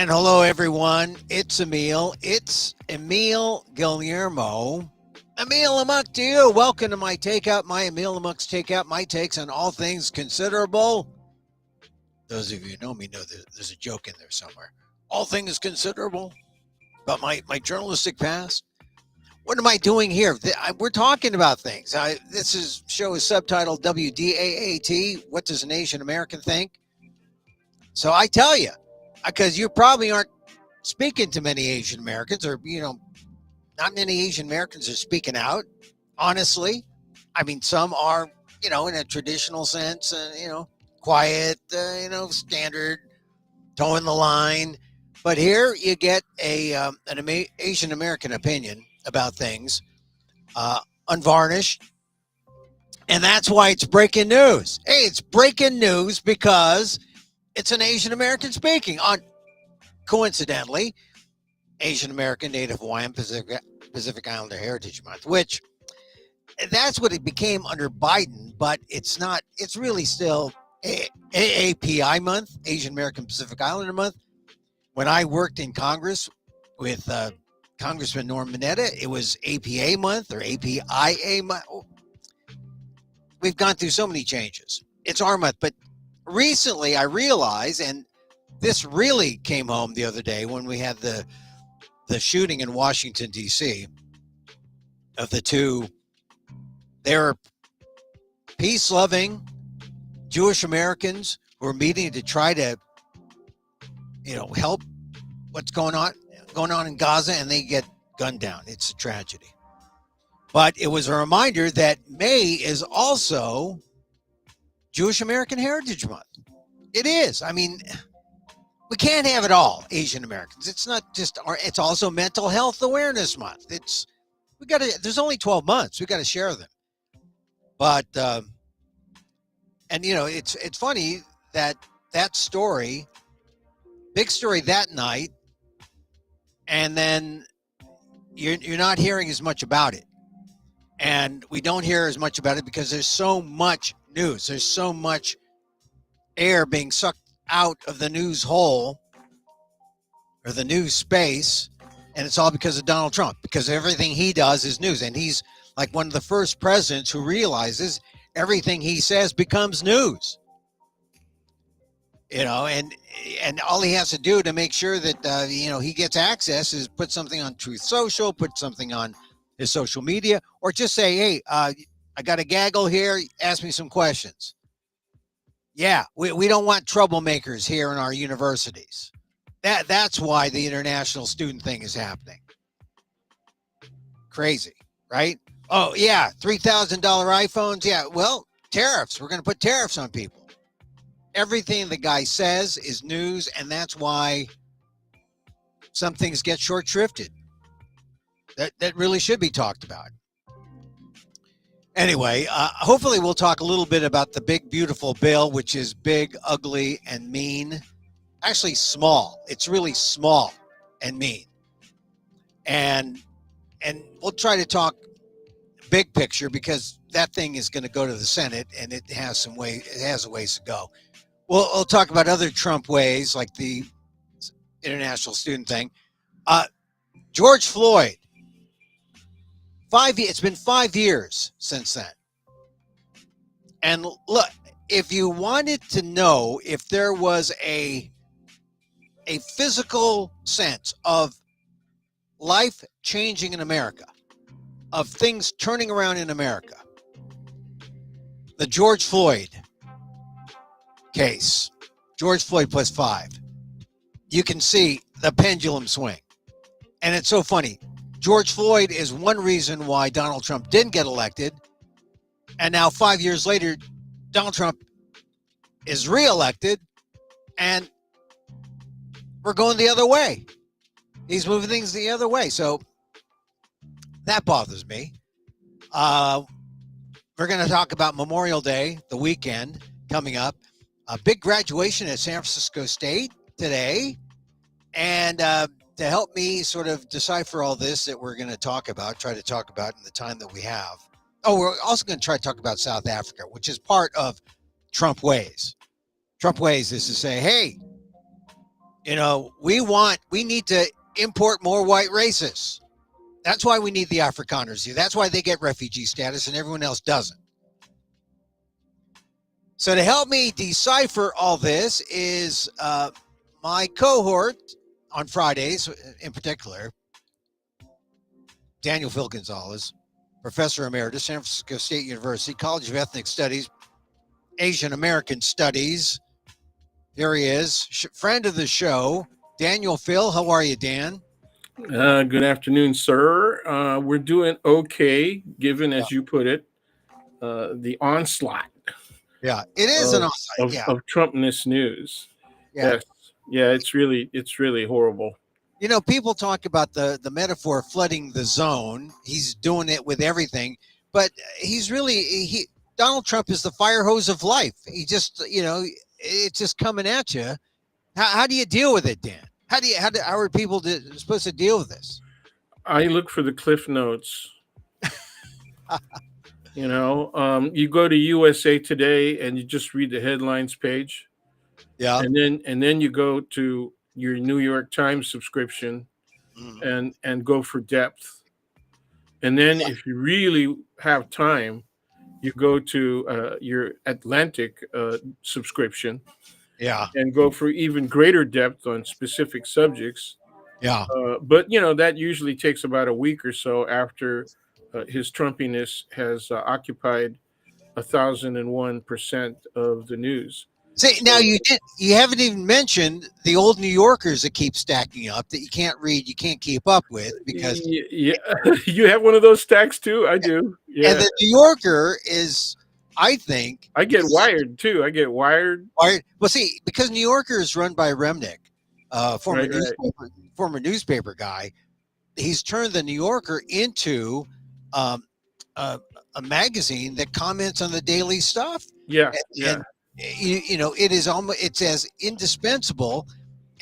And hello, everyone. It's Emil. It's Emil Guillermo. Emil Amok to you. Welcome to my Takeout, my Emil Amok's Takeout, my takes on all things considerable. Those of you who know me know there's a joke in there somewhere. All things considerable about my journalistic past. What am I doing here? We're talking about things. This show is subtitled WDAAT. What does an Asian American think? So I tell you, because you probably aren't speaking to many Asian Americans, or not many Asian Americans are speaking out. Honestly, I mean, some are, in a traditional sense, quiet, standard, towing the line. But here you get an Asian American opinion about things, unvarnished, and that's why it's breaking news. Hey, it's breaking news because it's an Asian American speaking on, coincidentally, Asian American, Native Hawaiian, Pacific Islander Heritage Month, which that's what it became under Biden, but it's not. It's really still AAPI month, Asian American Pacific Islander month. When I worked in Congress with Congressman Norm Mineta, it was APA month or APIA month. We've gone through so many changes. It's our month, but recently I realized, and this really came home the other day when we had the shooting in Washington, D.C. of the two. They're peace-loving Jewish Americans who are meeting to try to, help what's going on in Gaza, and they get gunned down. It's a tragedy. But it was a reminder that May is also Jewish American Heritage Month. It is. I mean, we can't have it all, Asian Americans. It's not just it's also Mental Health Awareness Month. There's only 12 months. We got to share them. But it's funny that story, big story that night, and then you're not hearing as much about it. And we don't hear as much about it because there's so much news. There's so much air being sucked out of the news hole or the news space, and it's all because of Donald Trump, because everything he does is news, and he's like one of the first presidents who realizes everything he says becomes news. And all he has to do to make sure that he gets access is put something on Truth Social, put something on his social media, or just say, hey, I got a gaggle here, ask me some questions. Yeah, we don't want troublemakers here in our universities. That's why the international student thing is happening. Crazy, right? Oh, yeah, $3,000 iPhones. Yeah, well, tariffs. We're going to put tariffs on people. Everything the guy says is news, and that's why some things get short-shrifted. That really should be talked about. Anyway, hopefully we'll talk a little bit about the big, beautiful bill, which is big, ugly, and mean. Actually, small. It's really small and mean. And we'll try to talk big picture because that thing is going to go to the Senate, and it has a ways to go. We'll talk about other Trump ways, like the international student thing. George Floyd. It's been 5 years since then. And look, if you wanted to know if there was a physical sense of life changing in America, of things turning around in America, the George Floyd case, George Floyd +5, you can see the pendulum swing. And it's so funny. George Floyd is one reason why Donald Trump didn't get elected. And now 5 years later, Donald Trump is reelected, and we're going the other way. He's moving things the other way. So that bothers me. We're going to talk about Memorial Day, the weekend coming up. A big graduation at San Francisco State today. And to help me sort of decipher all this that we're going to try to talk about in the time that we have. Oh, we're also going to try to talk about South Africa, which is part of Trump ways. Trump ways is to say, hey, We need to import more white racists. That's why we need the Afrikaners here. That's why they get refugee status and everyone else doesn't. So to help me decipher all this is my cohort on Fridays, in particular, Daniel Phil Gonzalez, Professor Emeritus, San Francisco State University, College of Ethnic Studies, Asian American Studies. Here he is, friend of the show, Daniel Phil. How are you, Dan? Good afternoon, sir. We're doing okay, given, Yeah, as you put it, the onslaught yeah. It is an of, offside. of Yeah, of Trumpness news. yeah. Yes, yeah, it's really horrible. People talk about the metaphor of flooding the zone. He's doing it with everything, but he's really he. Donald Trump is the fire hose of life. He just, it's just coming at you. How do you deal with it, Dan? How are people supposed to deal with this? I look for the cliff notes. You go to USA Today and you just read the headlines page, Yeah. and then you go to your New York Times subscription Mm. and go for depth. And then if you really have time, you go to your Atlantic subscription Yeah. and go for even greater depth on specific subjects. Yeah. But that usually takes about a week or so after his Trumpiness has occupied 1,001% of the news. See, now So you haven't even mentioned the old New Yorkers that keep stacking up that you can't read, you can't keep up with because yeah, you have one of those stacks too. I do. and Yeah, the New Yorker is, I think, I get because wired too. I get wired. well, see, because New Yorker is run by Remnick, Right, right. former newspaper guy. He's turned the New Yorker into um, a, a magazine that comments on the daily stuff, Yeah, and yeah. it is almost it's as indispensable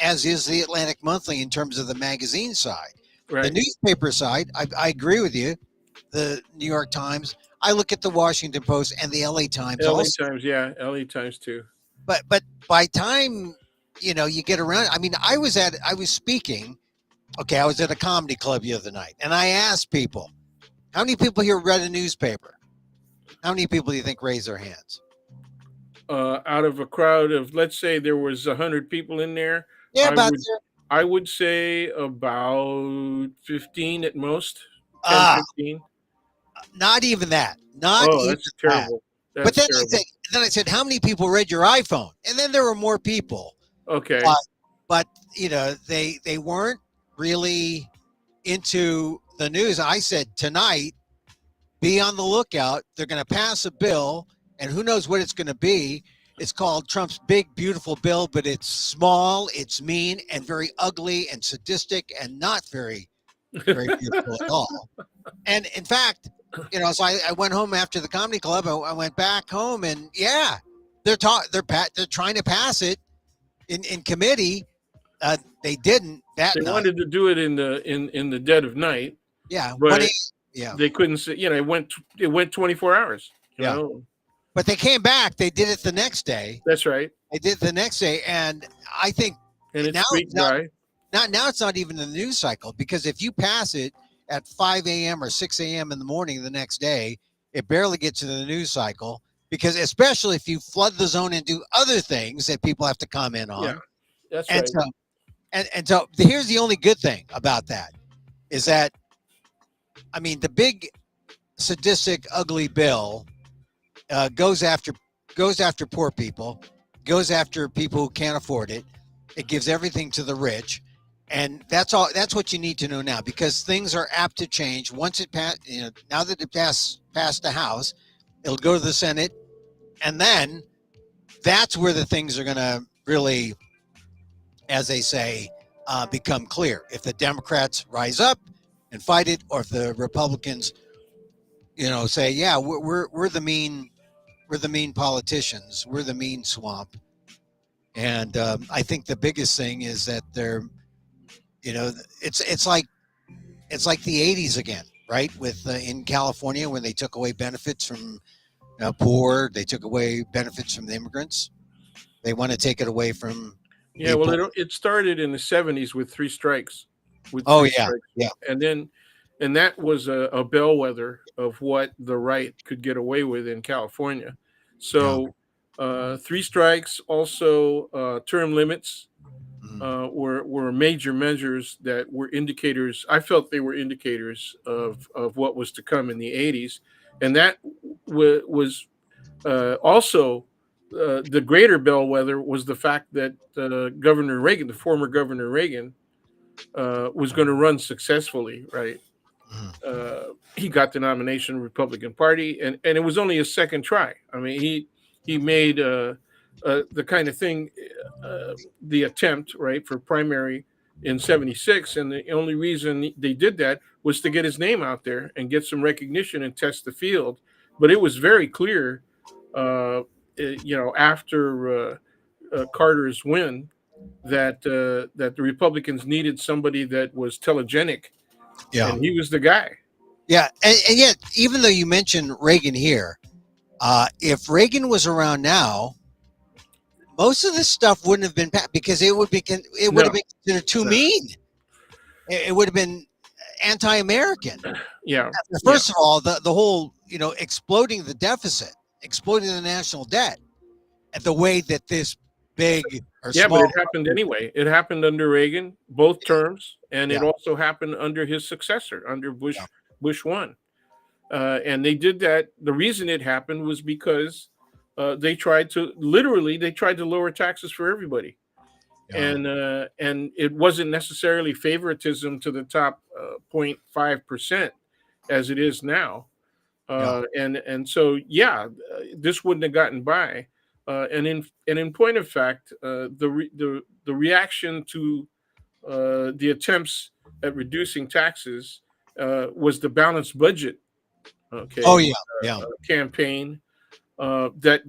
as is the Atlantic Monthly in terms of the magazine side. The Right. newspaper side, I agree with you. The New York Times. I look at the Washington Post and the LA Times LA also. Times, yeah. LA Times too. But by time you get around, I mean, I was speaking. Okay, I was at a comedy club the other night, and I asked people, "How many people here read a newspaper? How many people do you think raise their hands?" Out of a crowd of, let's say there was 100 people in there, Yeah, I about would I would say about 15 at most, 10, ah, 15. not even that. Not Oh, even that's that. terrible. But That's terrible. then I said, how many people read your iPhone? And then there were more people. Okay. But but they weren't really into the news. I said tonight, be on the lookout. They're going to pass a bill, and who knows what it's going to be. It's called Trump's big beautiful bill, but it's small, it's mean, and very ugly and sadistic, and not very beautiful at all. And in fact, so I went home after the comedy club. I went back home, and yeah, they're trying to pass it in committee. They didn't that They night. wanted to do it in the dead of night, Yeah, but yeah, they couldn't say, it went 24 hours, yeah. But they came back. They did it the next day. That's right. They did it the next day, and I think And it now squeaked now by. now it's not even the news cycle because if you pass it at 5 a.m. or 6 a.m. in the morning the next day, it barely gets to the news cycle because especially if you flood the zone and do other things that people have to comment Yeah, on. that's And right. so and so here's the only good thing about that is that I mean the big sadistic ugly bill goes after poor people, goes after people who can't afford it. It gives everything to the rich, and that's all. That's what you need to know now because things are apt to change once it passed. Now that it passed the House, it'll go to the Senate, and then that's where the things are going to really, as they say, become clear. If the Democrats rise up and fight it, or if the Republicans, say, yeah, we're the mean politicians. We're the mean swamp. And I think the biggest thing is that they're, you know, it's like the '80s again, right? With in California when they took away benefits from poor, they took away benefits from the immigrants. They want to take it away from Yeah, well, it started in the 70s with three strikes, Oh yeah, yeah, and then and that was a bellwether of what the right could get away with in California. yeah. So, three strikes, also term limits, Mm. were major measures that were indicators. I felt they were indicators of what was to come in the 80s, and that was also, the greater bellwether was the fact that Governor Reagan, the former Governor Reagan, was going to run successfully, right? Mm. He got the nomination, Republican Party, and it was only his second try. I mean, he made the kind of thing, the attempt, right, for primary in '76, and the only reason they did that was to get his name out there and get some recognition and test the field. But it was very clear, after Carter's win, that the Republicans needed somebody that was telegenic, Yeah, and he was the guy. yeah, and yet, even though you mentioned Reagan here, if Reagan was around now, most of this stuff wouldn't have been passed because it would have No, been considered too no. mean. It would have been anti-American. Yeah, yeah, First of all, the whole exploding the deficit, exploding the national debt, at the way that this big or yeah. But small it happened anyway. It happened under Reagan, both terms, and it yeah, also happened under his successor, under yeah, Bush one. And they did that. The reason it happened was because they tried to lower taxes for everybody, yeah, and it wasn't necessarily favoritism to the top 0.5% as it is now. yeah, And so, yeah, this wouldn't have gotten by. And in point of fact, the reaction to the attempts at reducing taxes was the balanced budget, oh okay, yeah, yeah, campaign, that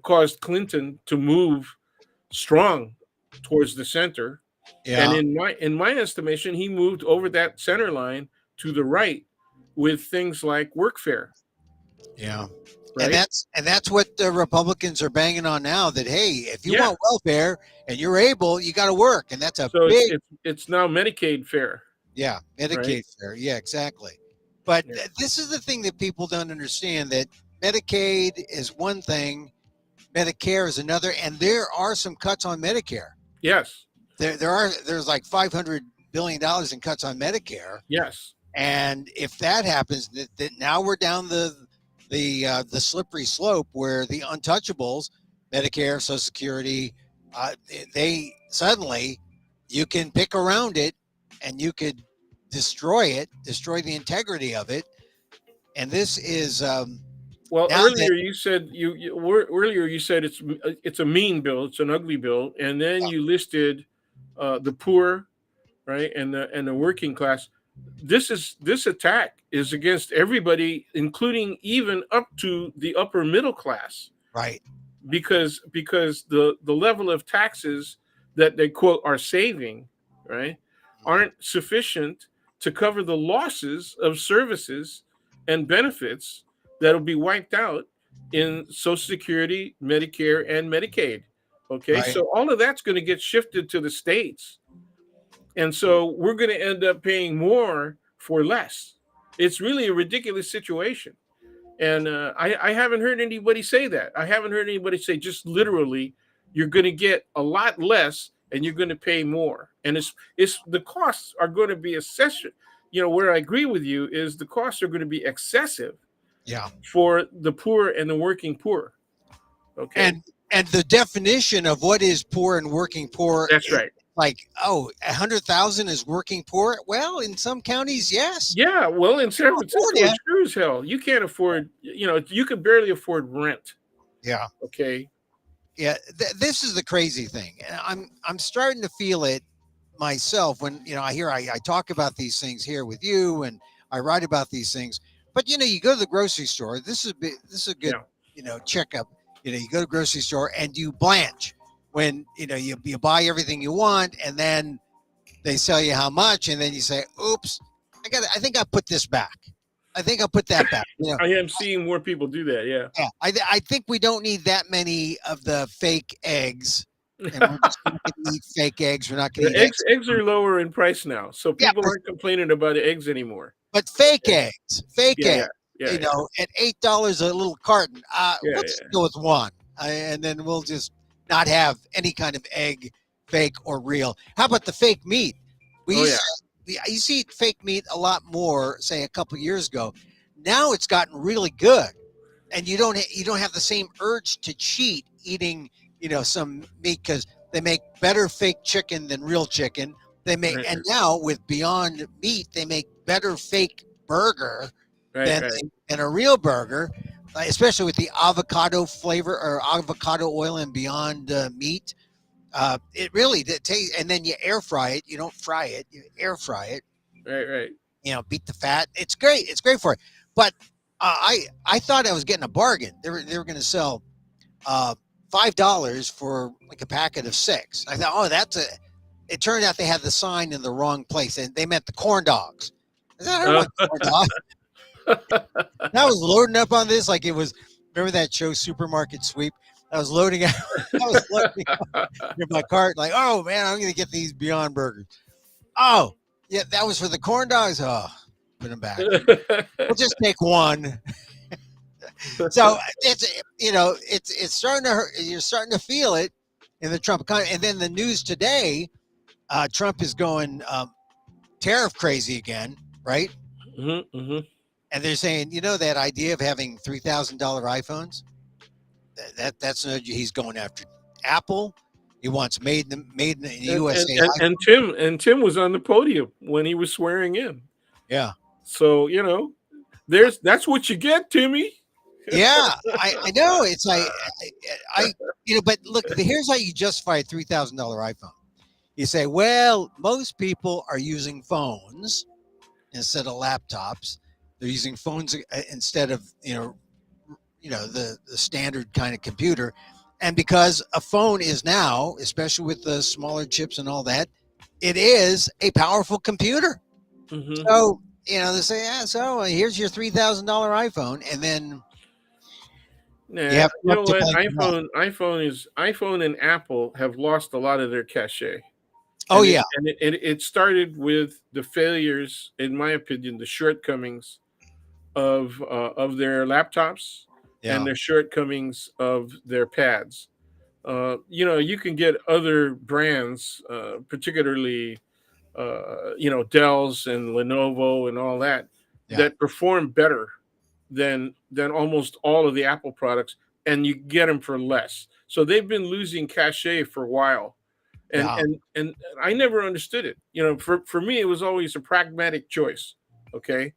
caused Clinton to move strong towards the center. And yeah, in my estimation, he moved over that center line to the right with things like workfare, yeah. And right? that's what the Republicans are banging on now. That hey, if you Yeah. want welfare and you're able, you got to work, and that's a So it's big it's it's now Medicaid fare, yeah right? Medicaid fare. Yeah, exactly. But Yeah. this is the thing that people don't understand: that Medicaid is one thing, Medicare is another, and there are some cuts on Medicare. Yes. There's like $500 billion in cuts on Medicare, Yes. and if that happens, that now we're down the slippery slope where the untouchables, Medicare, Social Security, they suddenly you can pick around it, and you could destroy the integrity of it, and this is Well, now that earlier you said it's a mean bill, it's an ugly bill, and then you listed the poor, right, and the working class. This attack is against everybody, including even up to the upper middle class, right, because the level of taxes that they quote are saving, right, aren't sufficient to cover the losses of services and benefits that'll be wiped out in Social Security, Medicare, and Medicaid. Okay, right, so all of that's going to get shifted to the states, and so we're going to end up paying more for less. It's really a ridiculous situation. And I haven't heard anybody say that. I haven't heard anybody say just literally, you're going to get a lot less and you're going to pay more. And it's the costs are going to be excessive. Where I agree with you is the costs are going to be excessive yeah. for the poor and the working poor. Okay, And the definition of what is poor and working poor, that's right. like 100,000 is working poor. Well, in some counties, yes. Yeah, well, in San Afford Francisco, it. it's sure as hell. You can't afford. You could barely afford rent. Yeah, Okay. yeah. This is the crazy thing. And I'm starting to feel it myself when I talk about these things here with you, and I write about these things. But you go to the grocery store. This is a good Yeah. checkup. You go to the grocery store and you blanch when you buy everything you want, and then they sell you how much, and then you say, "Oops, I think I put this back." I think I'll put that back. I am seeing more people do that. Yeah, I think we don't need that many of the fake eggs, and we're just not going to eat fake eggs. We're not going The to eat eggs eggs. eggs are lower in price now, so Yeah, people aren't complaining about eggs anymore. but fake Okay. eggs, fake Yeah, eggs. yeah, yeah, yeah, At $8 a little carton, yeah, we'll just yeah. go with one, and then we'll just not have any kind of egg, fake or real. How about the fake meat? We Oh used yeah, I used to eat fake meat a lot more, say a couple years ago. Now it's gotten really good, and you don't have the same urge to cheat eating some meat because they make better fake chicken than real chicken. They make right, and now with Beyond Meat they make better fake burger right, than right, than a real burger, especially with the avocado flavor or avocado oil and Beyond Meat. It really tastes, and then you air fry it. You don't fry it; you air fry it. right, right. Beat the fat. It's great. It's great for it. But I thought I was getting a bargain. They were going to sell $5 for like a packet of six. I thought, oh, that's a. It turned out they had the sign in the wrong place, and they meant the corn dogs. I said, I don't Uh, want corn dogs. And I was loading up on this like it was. Remember that show, Supermarket Sweep? I was loading out. I was loading in my cart, like, oh man, I'm going to get these Beyond Burgers. Oh, yeah, that was for the corn dogs. Oh, put them back. We'll just take one. So it's starting to hurt. You're starting to feel it in the Trump economy. And then the news today, Trump is going tariff crazy again, right? hmm And they're saying, that idea of having $3,000 iPhones, that's he's going after Apple. He wants made in the USA and iPhone. Tim was on the podium when he was swearing in. Yeah. So that's what you get, Timmy. Yeah, I know. It's like but look, here's how you justify a $3,000 iPhone. You say, well, most people are using phones instead of laptops. They're using phones instead of the standard kind of computer, and because a phone is now, especially with the smaller chips and all that, it is a powerful computer. hmm So they say, yeah, so here's your $3,000 iPhone, and then you Nah, have you Trump know to what? blame for that. iPhone and Apple have lost a lot of their cachet, Oh and it yeah, and it started with the failures, in my opinion, the shortcomings of their laptops and yeah, their shortcomings of their pads. You can get other brands, particularly Dell's and Lenovo and all that, yeah, that perform better than almost all of the Apple products, and you get them for less. So they've been losing cachet for a while, and yeah. and I never understood it. For me, it was always a pragmatic choice. Okay,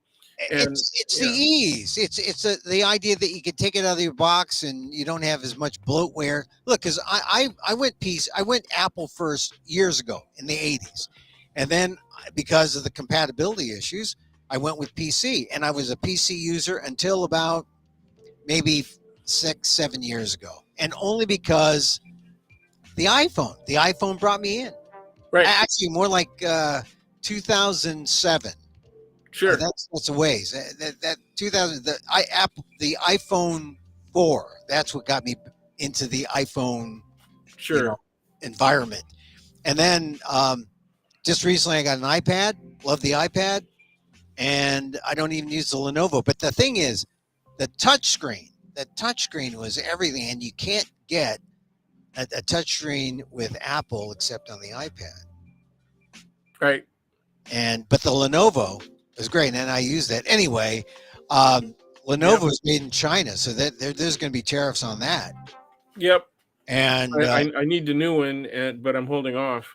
and It's the yeah, ease. The idea that you can take it out of your box and you don't have as much bloatware. Look, because I went Apple first years ago in the '80s, and then because of the compatibility issues, I went with PC, and I was a PC user until about maybe 6, 7 years ago, and only because the iPhone brought me in. right, Actually, more like 2007. sure, That's a ways. That 2000 the iPhone 4. That's what got me into the iPhone, you know, sure, environment. And then just recently, I got an iPad. Love the iPad, and I don't even use the Lenovo. But the thing is, the touchscreen. The touchscreen was everything, and you can't get a touchscreen with Apple except on the iPad. right, But the Lenovo is great, and I use that anyway. yep, Lenovo is made in China, so there's going to be tariffs on that. yep. And I need the new one, but I'm holding off.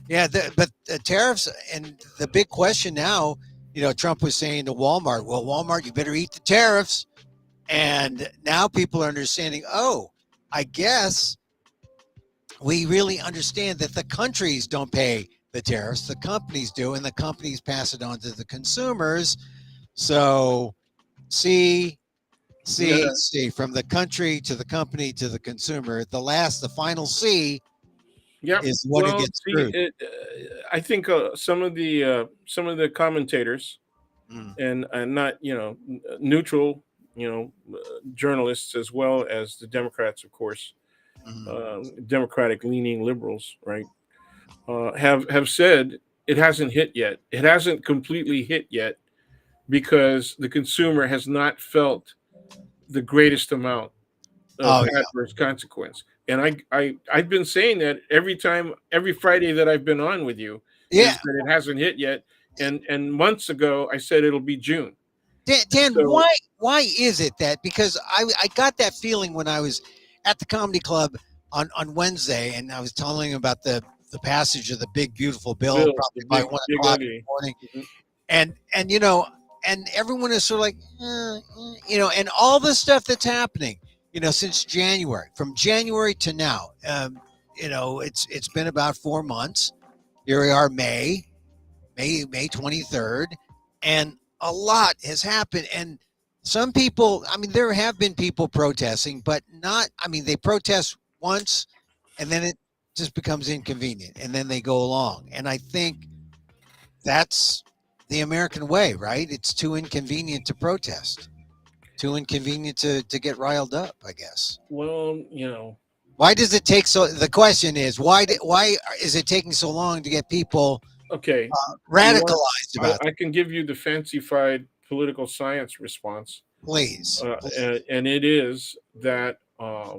yeah, but the tariffs and the big question now, Trump was saying to Walmart, "Well, Walmart, you better eat the tariffs." And now people are understanding. Oh, I guess we really understand that the countries don't pay the tariffs; the companies do, and the companies pass it on to the consumers. So, see, Yeah, C, from the country to the company to the consumer. The final C yep. is what who Well, gets see, screwed. I think some of the commentators Mm, and not neutral, journalists, as well as the Democrats, of course, mm. Democratic leaning liberals, right, have said it hasn't hit yet. It hasn't completely hit yet because the consumer has not felt the greatest amount of Oh yeah, adverse consequence. And I've been saying that every Friday that I've been on with you, yeah. is that it hasn't hit yet. And months ago I said it'll be June. Dan, So why is it that? Because I got that feeling when I was at the comedy club on Wednesday, and I was telling him about the passage of the big beautiful bill, Bill, the probably by big one big o'clock in ugly. the morning, Mhm. and and everyone is sort of like, and all the stuff that's happening, since January, from January to now, it's been about 4 months. Here we are, May 23rd, and a lot has happened. And some people, I mean, there have been people protesting, but not. I mean, they protest once, and then it just becomes inconvenient, and then they go along. And I think that's the American way, right? It's too inconvenient to protest, too inconvenient to get riled up, I guess. Well, Why does it take so? The question is, why is it taking so long to get people okay. You want radicalized about I can give you the fancified political science response, Please. and it is that uh,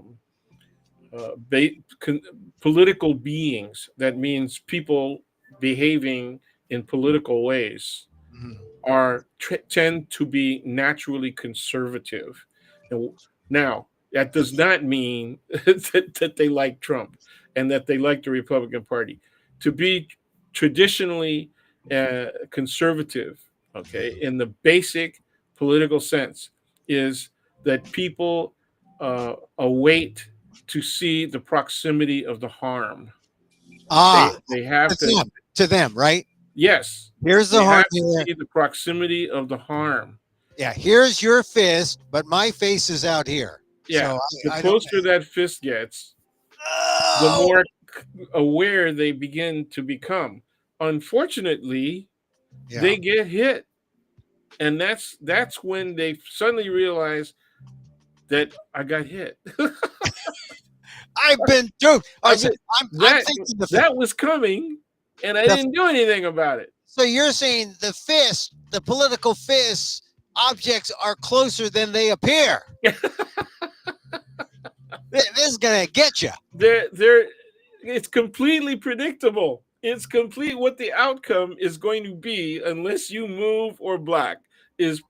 ba- con- political beings, that means people behaving in political ways, Mhm. tend to be naturally conservative. And now, that does not mean that they like Trump and that they like the Republican Party. To be traditionally conservative, okay, in the basic political sense, is that people await to see the proximity of the harm. Ah, They have to them, right? yes, Here's the they harm have to here. see the proximity of the harm. Yeah, here's your fist, but my face is out here. Yeah, So the I don't. closer that fist gets, the Oh, more aware they begin to become. Unfortunately, yeah. they get hit, and that's when they suddenly realize that I got hit. I've been through. All I right, so mean, I'm that thinking that was coming, and I the didn't do anything about it. so you're saying the fist, the political fists, objects are closer than they appear. This is gonna get you. They're it's completely predictable. It's complete what the outcome is going to be unless you move or black is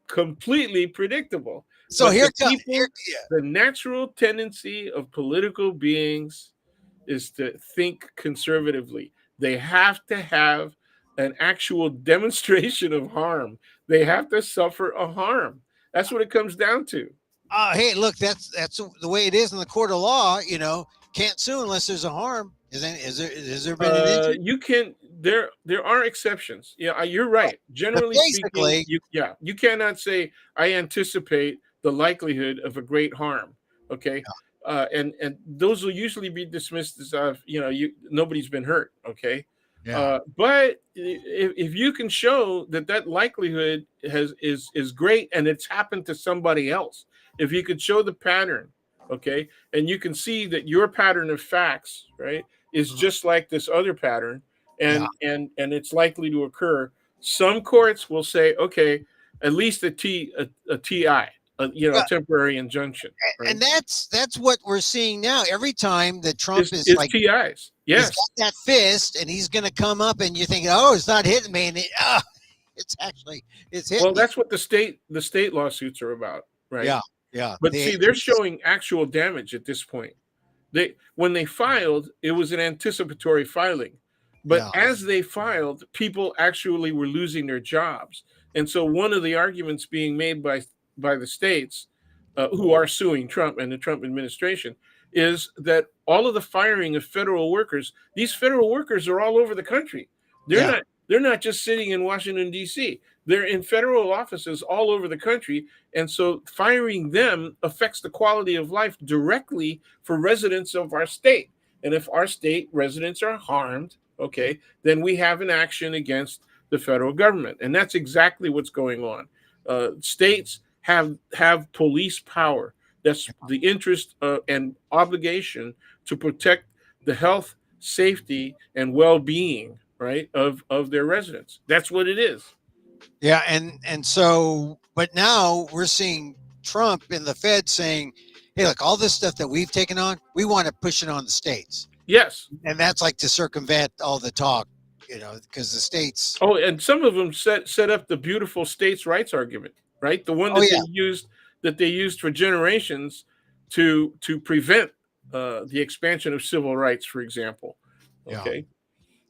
completely predictable. So But here the come here. people, Yeah. the natural tendency of political beings is to think conservatively. They have to have an actual demonstration of harm. They have to suffer a harm. That's what it comes down to. Hey, look, that's the way it is in the court of law. Can't sue unless there's a harm. Is there been an injury? You can there are exceptions. Yeah, you're right. But Generally speaking, basically, you cannot say I anticipate the likelihood of a great harm. Okay, and those will usually be dismissed as nobody's been hurt. Okay, yeah, but if you can show that likelihood is great and it's happened to somebody else, if you could show the pattern, okay, and you can see that your pattern of facts, right, is mhm, just like this other pattern, yeah. and it's likely to occur. Some courts will say, okay, at least a ti, a Yeah, temporary injunction, right? and that's what we're seeing now. Every time that Trump is Is like tis, he's yes. got that fist and he's going to come up, and you're thinking, oh, it's not hitting me, and it's actually it's Well, hitting you. that's what the state lawsuits are about, right? Yeah, yeah. But see, they're showing actual damage at this point. They when they filed, it was an anticipatory filing. But Yeah, as they filed, people actually were losing their jobs. And so one of the arguments being made by the states who are suing Trump and the Trump administration is that all of the firing of federal workers, these federal workers are all over the country. They're yeah, not they're not just sitting in Washington D.C. They're in federal offices all over the country, and so firing them affects the quality of life directly for residents of our state. And if our state residents are harmed, okay, then we have an action against the federal government, and that's exactly what's going on. States have police power. That's the interest and obligation to protect the health, safety, and well-being, right, of their residents. That's what it is. Yeah, and so, but now we're seeing Trump and the Fed saying, "Hey, look, all this stuff that we've taken on, we want to push it on the states," Yes. and that's like to circumvent all the talk, because the states. Oh, and some of them set up the beautiful states' rights argument, right? The one Oh yeah, that they used for generations to prevent the expansion of civil rights, for example. yeah. Okay,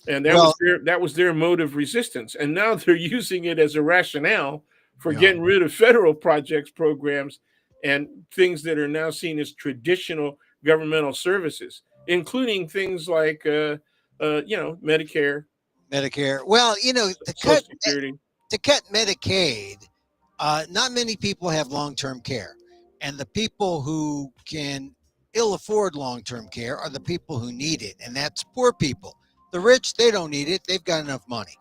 and Well, that was their mode of resistance, and now they're using it as a rationale for yeah, getting rid of federal projects, programs, and things that are now seen as traditional governmental services, including things like Medicare, Medicare. Well, Social Security. to cut Medicaid, not many people have long-term care, and the people who can ill afford long-term care are the people who need it, and that's poor people. The rich, they don't need it; they've got enough money.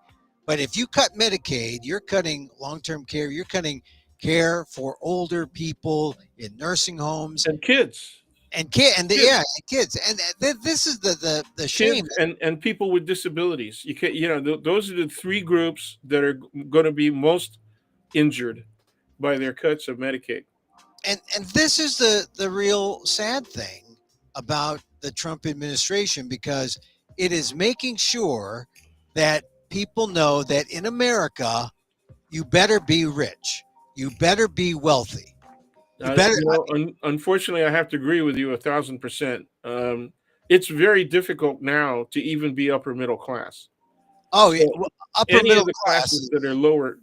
But if you cut Medicaid, you're cutting long-term care. You're cutting care for older people in nursing homes And kids, yeah, kids, and kids. And this is the shame. kids, and people with disabilities. You can, those are the three groups that are going to be most injured by their cuts of Medicaid. And this is the real sad thing about the Trump administration, because it is making sure that people know that in America you better be rich, you better be wealthy, you better. Unfortunately, I have to agree with you 1,000%. It's very difficult now to even be upper middle class. Oh, yeah, So well, upper any of middle the classes class. that are lower,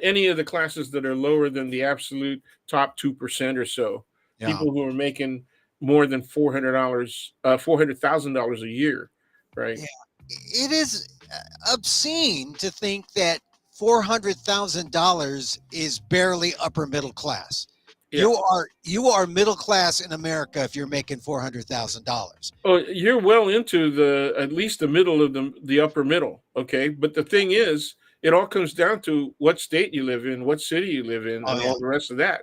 any of the classes that are lower than the absolute top 2% or so, Yeah, people who are making more than $400, $400,000 a year, right? yeah. It is obscene to think that $400,000 is barely upper middle class. Yeah. You are middle class in America if you're making $400,000. Oh, you're well into the at least the middle of the upper middle, okay? But the thing is, it all comes down to what state you live in, what city you live in, Oh and yeah, all the rest of that.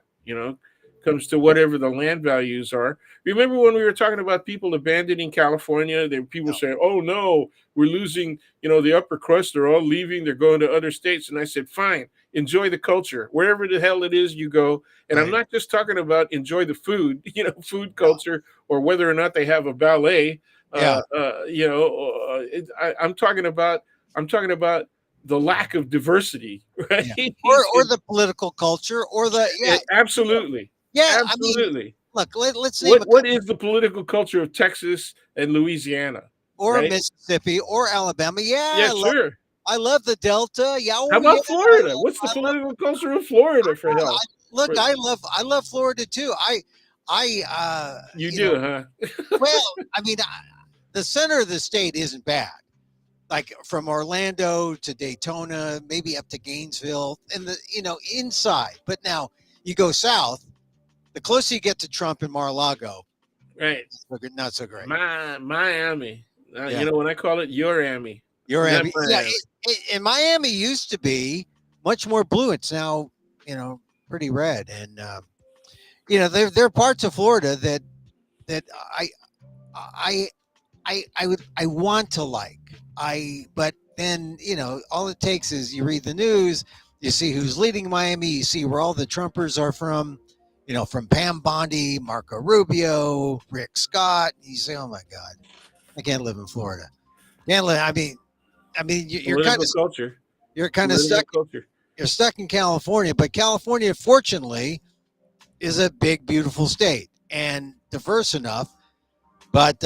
Comes to whatever the land values are. Remember when we were talking about people abandoning California? There were people yeah, saying, "Oh no, we're losing." The upper crust. They're all leaving. They're going to other states. And I said, "Fine, enjoy the culture wherever the hell it is you go." And I'm right. not just talking about enjoy the food, food Yeah, culture, or whether or not they have a ballet. yeah. I'm talking about the lack of diversity, right? Yeah. Or the political culture, or the yeah, Absolutely, yeah. I mean, absolutely. look, let's name What a what couple, is the political culture of Texas and Louisiana, or right? Mississippi, or Alabama. Yeah, Yeah, sure. I love the Delta. Yeah, How oh yeah, about Florida? What's the political culture of Florida, for hell? look, For, I love Florida too. I you do, huh? well, I mean, the center of the state isn't bad. Like from Orlando to Daytona, maybe up to Gainesville, and the inside. But now you go south, the closer you get to Trump and Mar-a-Lago, Right. not so great. Miami. Yeah, What I call it, your Amy. you're Not Miami. Yeah, Miami. and Miami used to be much more blue. It's now pretty red, and there are parts of Florida that I I want to like. But then all it takes is you read the news, you see who's leading Miami, you see where all the Trumpers are from, from Pam Bondi, Marco Rubio, Rick Scott. You say, oh my God, I can't live in Florida. Can't live. I mean, Political culture. you're kind of Political stuck. culture. You're stuck in California, but California, fortunately, is a big, beautiful state and diverse enough. But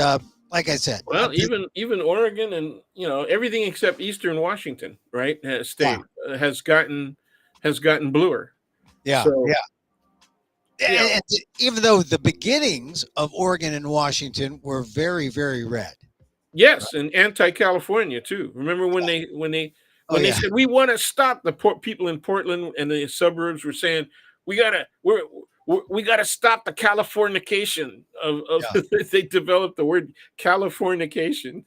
like I said, Well, even Oregon and everything except Eastern Washington, right? yeah, State has gotten bluer. yeah, So yeah. you know, And even though the beginnings of Oregon and Washington were very, very red. yes, and anti-California too. Remember when Oh they yeah, said we want to stop the people in Portland and the suburbs were saying we gotta stop the Californication of yeah, they developed the word Californication.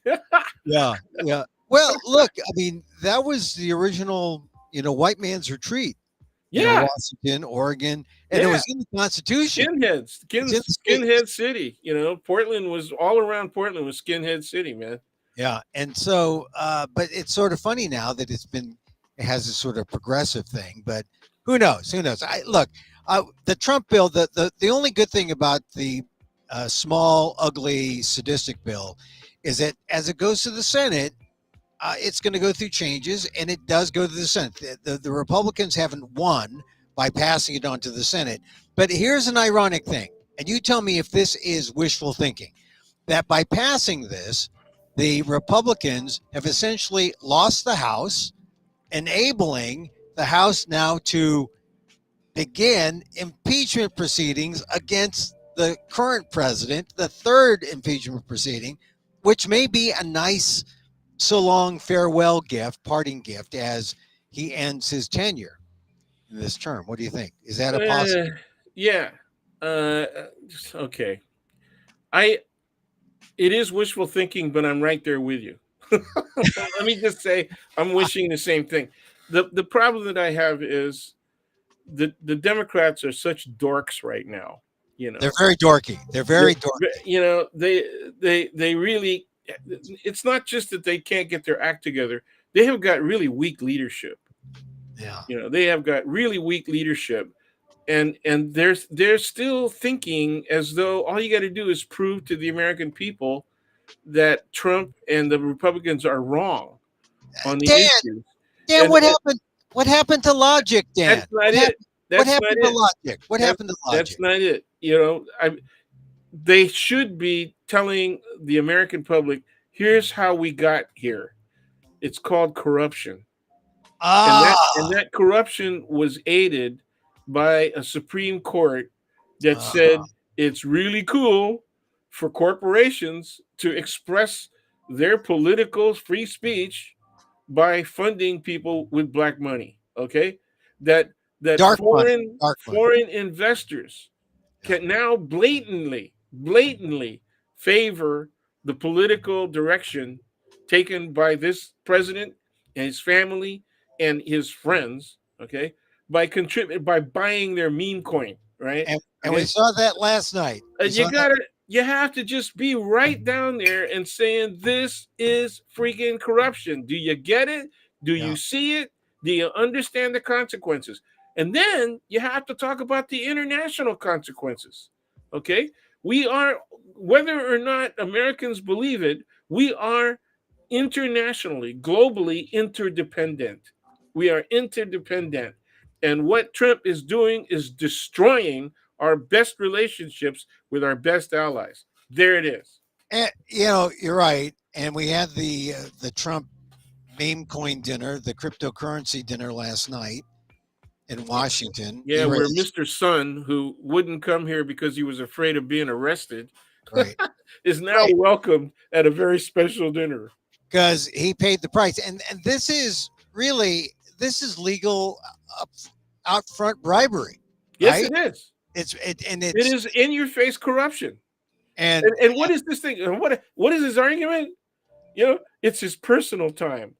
yeah, yeah. Well, look, I mean, that was the original, white man's retreat. Yeah, Washington, Oregon, and it yeah. was in the Constitution. It's in the Skinhead states. City. Portland was all around. Portland was Skinhead City, man. Yeah, and so, but it's sort of funny now that it has this sort of progressive thing. But who knows? Who knows? I look, the Trump bill. The only good thing about the small, ugly, sadistic bill is that as it goes to the Senate, it's going to go through changes, and it does go to the Senate. The Republicans haven't won by passing it on to the Senate. But here's an ironic thing, and you tell me if this is wishful thinking, that by passing this, the Republicans have essentially lost the House, enabling the House now to begin impeachment proceedings against the current president, the third impeachment proceeding, which may be a nice so long farewell gift, parting gift, as he ends his tenure in this term. What do you think? Is that a Uh, possible? yeah. Uh, okay. I It is wishful thinking, but I'm right there with you. Let me just say, I'm wishing the same thing. The problem that I have is the Democrats are such dorks right now. You They're know, very dorky. They're very dorky. they really. It's not just that they can't get their act together. They have got really weak leadership. Yeah. They have got really weak leadership, and they're still thinking as though all you got to do is prove to the American people that Trump and the Republicans are wrong on the Dan, issues. Dan, And what happened? What happened to logic, Dan? that's not it. What That's not happened to it. logic? What That, happened to that's logic? not it. They should be telling the American public, here's how we got here. It's called corruption. And Ah, that corruption was aided by a Supreme Court that uh, said it's really cool for corporations to express their political free speech by funding people with black money. Okay, that that dark money, dark money. foreign investors Yeah. can now blatantly favor the political direction taken by this president and his family and his friends, okay, by buying their meme coin, right? And we Okay, saw that last night. We saw that. you have to just be right down there and saying this is freaking corruption. Do you get it? Do Yeah. you see it? Do you understand the consequences? And then you have to talk about the international consequences. Okay, we are, whether or not Americans believe it, we are internationally, globally interdependent. We are interdependent. And what Trump is doing is destroying our best relationships with our best allies. There it is. And, you're right. And we had the Trump meme coin dinner, the cryptocurrency dinner last night in Washington. He Yeah, where raised Mr. Sun, who wouldn't come here because he was afraid of being arrested, right, is now right, welcomed at a very special dinner. because he paid the price. And this is legal up, out front bribery, Yes, right? it is. It It's is in your face corruption. and And what is this thing? And what is his argument? It's his personal time.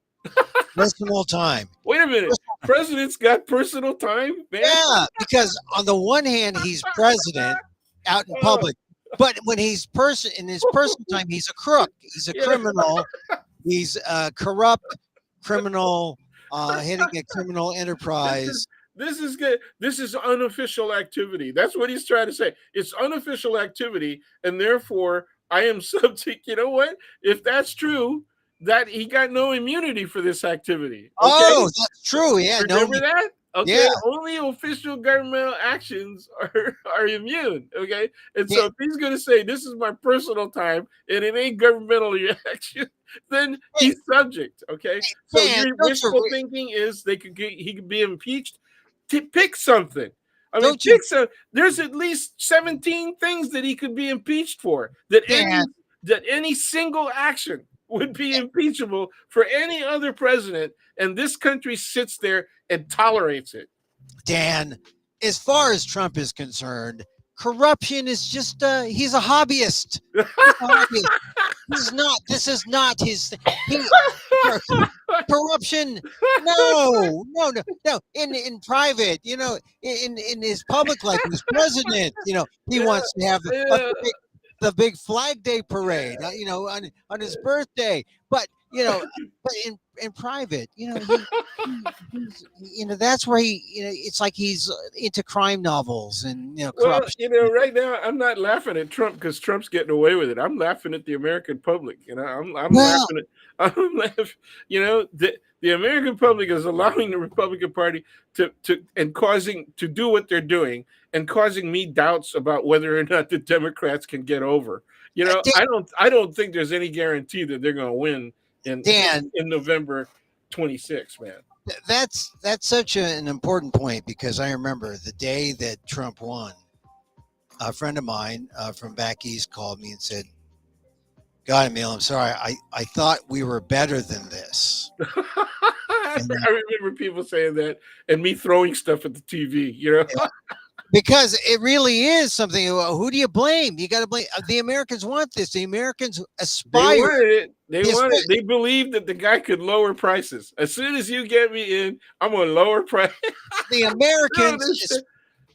personal time. Wait a minute. President's got personal time, man. Yeah, because on the one hand, he's president out in Oh, public, but when he's in his personal time, he's a crook. He's a yeah. criminal. He's a corrupt criminal, hitting a criminal This is enterprise. this is good. This is unofficial activity. That's what he's trying to say. It's unofficial activity, and therefore I am subject. You know what? If that's true, that he got no immunity for this activity. Okay, Oh, that's true. Yeah, no, remember that? yeah, Okay, only official governmental actions are immune. Okay, and yeah, so if he's going to say this is my personal time and it ain't governmental action, then hey, he's subject. Okay, so Dan, your don't you wishful thinking is he could be impeached. To pick something. I mean, don't you, There's at least 17 things that he could be impeached for. Dan, That any single action would be impeachable for any other president, and this country sits there and tolerates it. Dan? As far as Trump is concerned, corruption is just he's a hobbyist. He's a hobbyist. He's not. This is not his. He corruption. No, no, no, no. In private, in his public life, he's president. He Yeah, wants to have yeah. the big Flag Day parade. On his birthday. But but in private, that's where it's like he's into crime novels and Well, corruption. right now I'm not laughing at Trump because Trump's getting away with it. I'm laughing at the American public. I'm Well, laughing at I'm laughing. The American public is allowing the Republican Party and causing to do what they're doing and causing me doubts about whether or not the Democrats can get over. I don't think there's any guarantee that they're going to win in Dan, in November 26th, man. that's such an important point because I remember the day that Trump won. A friend of mine from back east called me and said, "God, Emil, I'm sorry. I thought we were better than this." I And, remember people saying that and me throwing stuff at the TV. because it really is something. Who do you blame? You got to blame the Americans. Want this? The Americans They aspire. wanted it. They Yes, wanted it. They believed that the guy could lower prices. As soon as you get me in, I'm going to lower price. The No, Americans.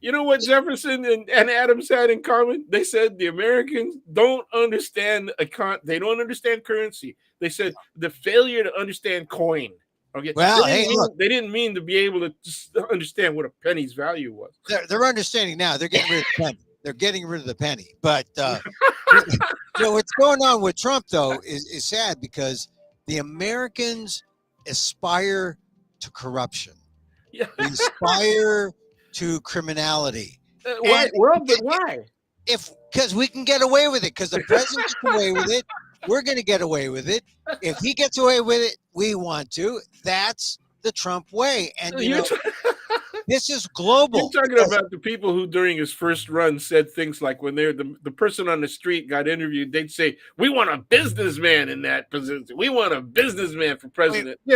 you know what Jefferson and Adams had in common? They said the Americans don't understand they don't understand currency. They said the failure to understand coin. Okay. Well, hey, look, They didn't mean to be able to just understand what a penny's value was. they're understanding now. They're getting rid of the penny. They're getting rid of the penny. But what's going on with Trump though is sad because the Americans aspire to corruption. Yeah. We aspire to criminality. Why? And Well, but why? because we can get away with it, because the president gets away with it, we're going to get away with it. If he gets away with it, we want to. That's the Trump way. And this is global. You're talking about the people who during his first run said things like when they're the person on the street got interviewed, they'd say, "We want a businessman in that position. We want a businessman for president." We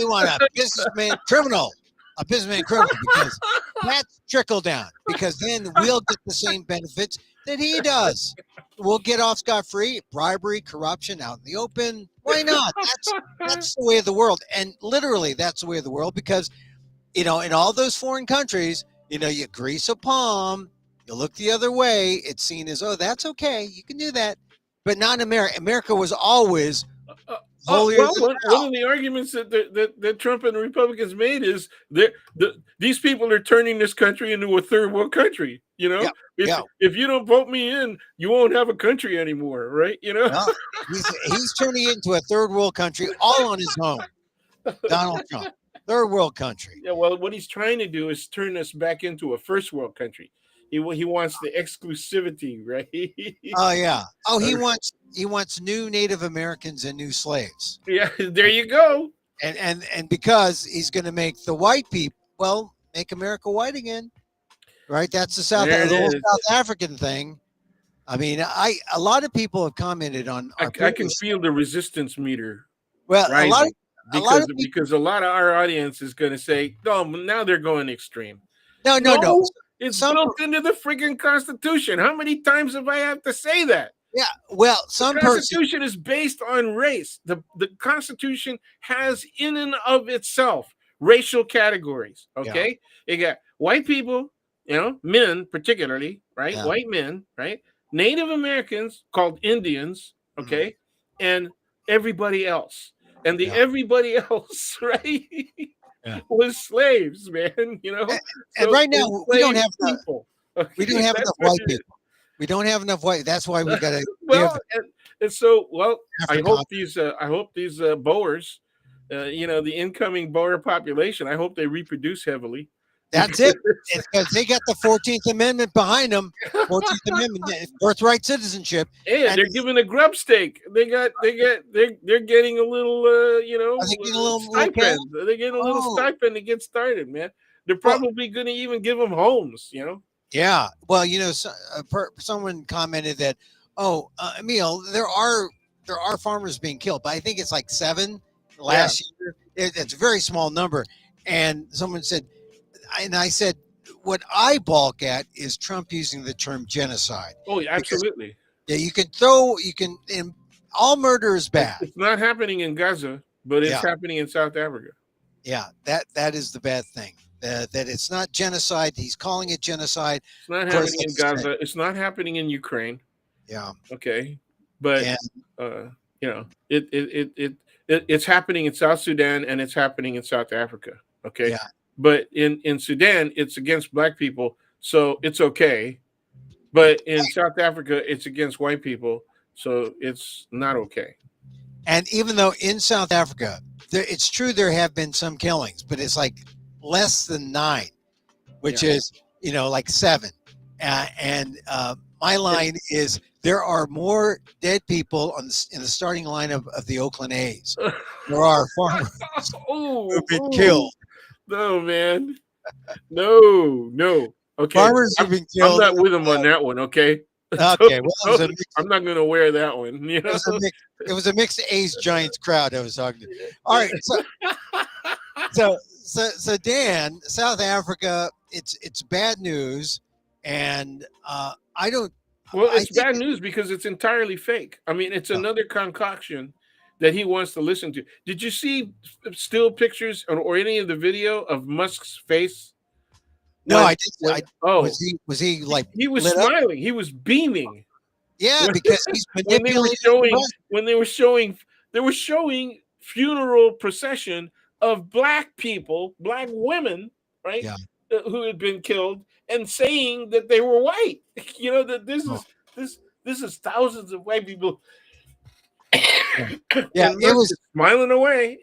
want a businessman criminal. A businessman criminal, because that's trickle down, because then we'll get the same benefits that he does. We'll get off scot-free. Bribery, corruption out in the open. Why not? That's the way of the world. And literally that's the way of the world, because in all those foreign countries, you grease a palm, you look the other way, it's seen as, oh, that's okay, you can do that. But not in America. America was always holier than one thou. of the arguments that Trump and the Republicans made is that these people are turning this country into a third world country. Yeah, if you don't vote me in, you won't have a country anymore, right? Well, he's turning it into a third world country all on his own. Donald Trump, third world country. Yeah, well, what he's trying to do is turn us back into a first world country. He wants the exclusivity, right? Oh yeah. Oh, he wants new Native Americans and new slaves. Yeah, there you go. And because he's going to make the white people, make America white again, right? That's the whole South African thing. I mean, a lot of people have commented on. I can feel the resistance meter. Well, rising because a lot of our audience is going to say, "No, now they're going extreme." No. It's built into the freaking Constitution. How many times have I have to say that? Yeah, well, the Constitution is based on race. The Constitution has in and of itself racial categories. Okay, You got white people, men particularly, right? Yeah. White men, right? Native Americans called Indians, okay, and everybody else, and everybody else, right? Was slaves, man. And right now we don't have people. Okay? We don't have enough white people. We don't have enough white. That's why we got to. And so, I hope these Boers, the incoming Boer population, I hope they reproduce heavily. That's it. Because they got the 14th Amendment behind them. 14th Amendment, birthright citizenship. Yeah, they're giving a grub stake. They're getting a little, stipend. They're getting a little stipend to get started, man. They're probably going to even give them homes, Yeah. Well, someone commented that, Emil, there are farmers being killed, but I think it's like 7 last year. It's a very small number. And someone said, and I said, what I balk at is Trump using the term genocide, Oh, yeah, because absolutely. yeah, you can, and all murder is bad. It's not happening in Gaza, but it's Yeah, happening in South Africa. yeah, that is the bad thing. That it's not genocide. He's calling it genocide. It's not Of course, happening like in you said, Gaza. It's not happening in Ukraine. yeah, Okay, but and uh, you know, it's happening in South Sudan and it's happening in South Africa. Okay, yeah, but in Sudan, it's against black people, so it's okay. But in South Africa, it's against white people, so it's not okay. and even though in South Africa, it's true there have been some killings, but it's like less than nine, Yeah. which is like seven. And my line is there are more dead people in the starting line of the Oakland A's. There are farmers Oh, who've been oh, killed. no, man. No, no. Okay. Farmers who've been I'm killed. not with him on that one, okay? Don't- Okay, well, I'm not gonna wear that one, you it know. was a mix. It was a mixed A's Giants crowd I was talking to. All right, so Dan, South Africa, it's bad news, and I don't. Well, I it's think bad news because it's entirely fake. I mean, it's no, another concoction that he wants to listen to. Did you see still pictures or any of the video of Musk's face no, when I did. when I oh, was he like he was lit up? smiling, he was beaming Yeah, when, because he's when they were manipulating the showing press. funeral procession of black people, black women, right, Yeah. who had been killed, and saying that they were white. You know that Oh, this is thousands of white people, yeah. Yeah, and it Musk was. is smiling away.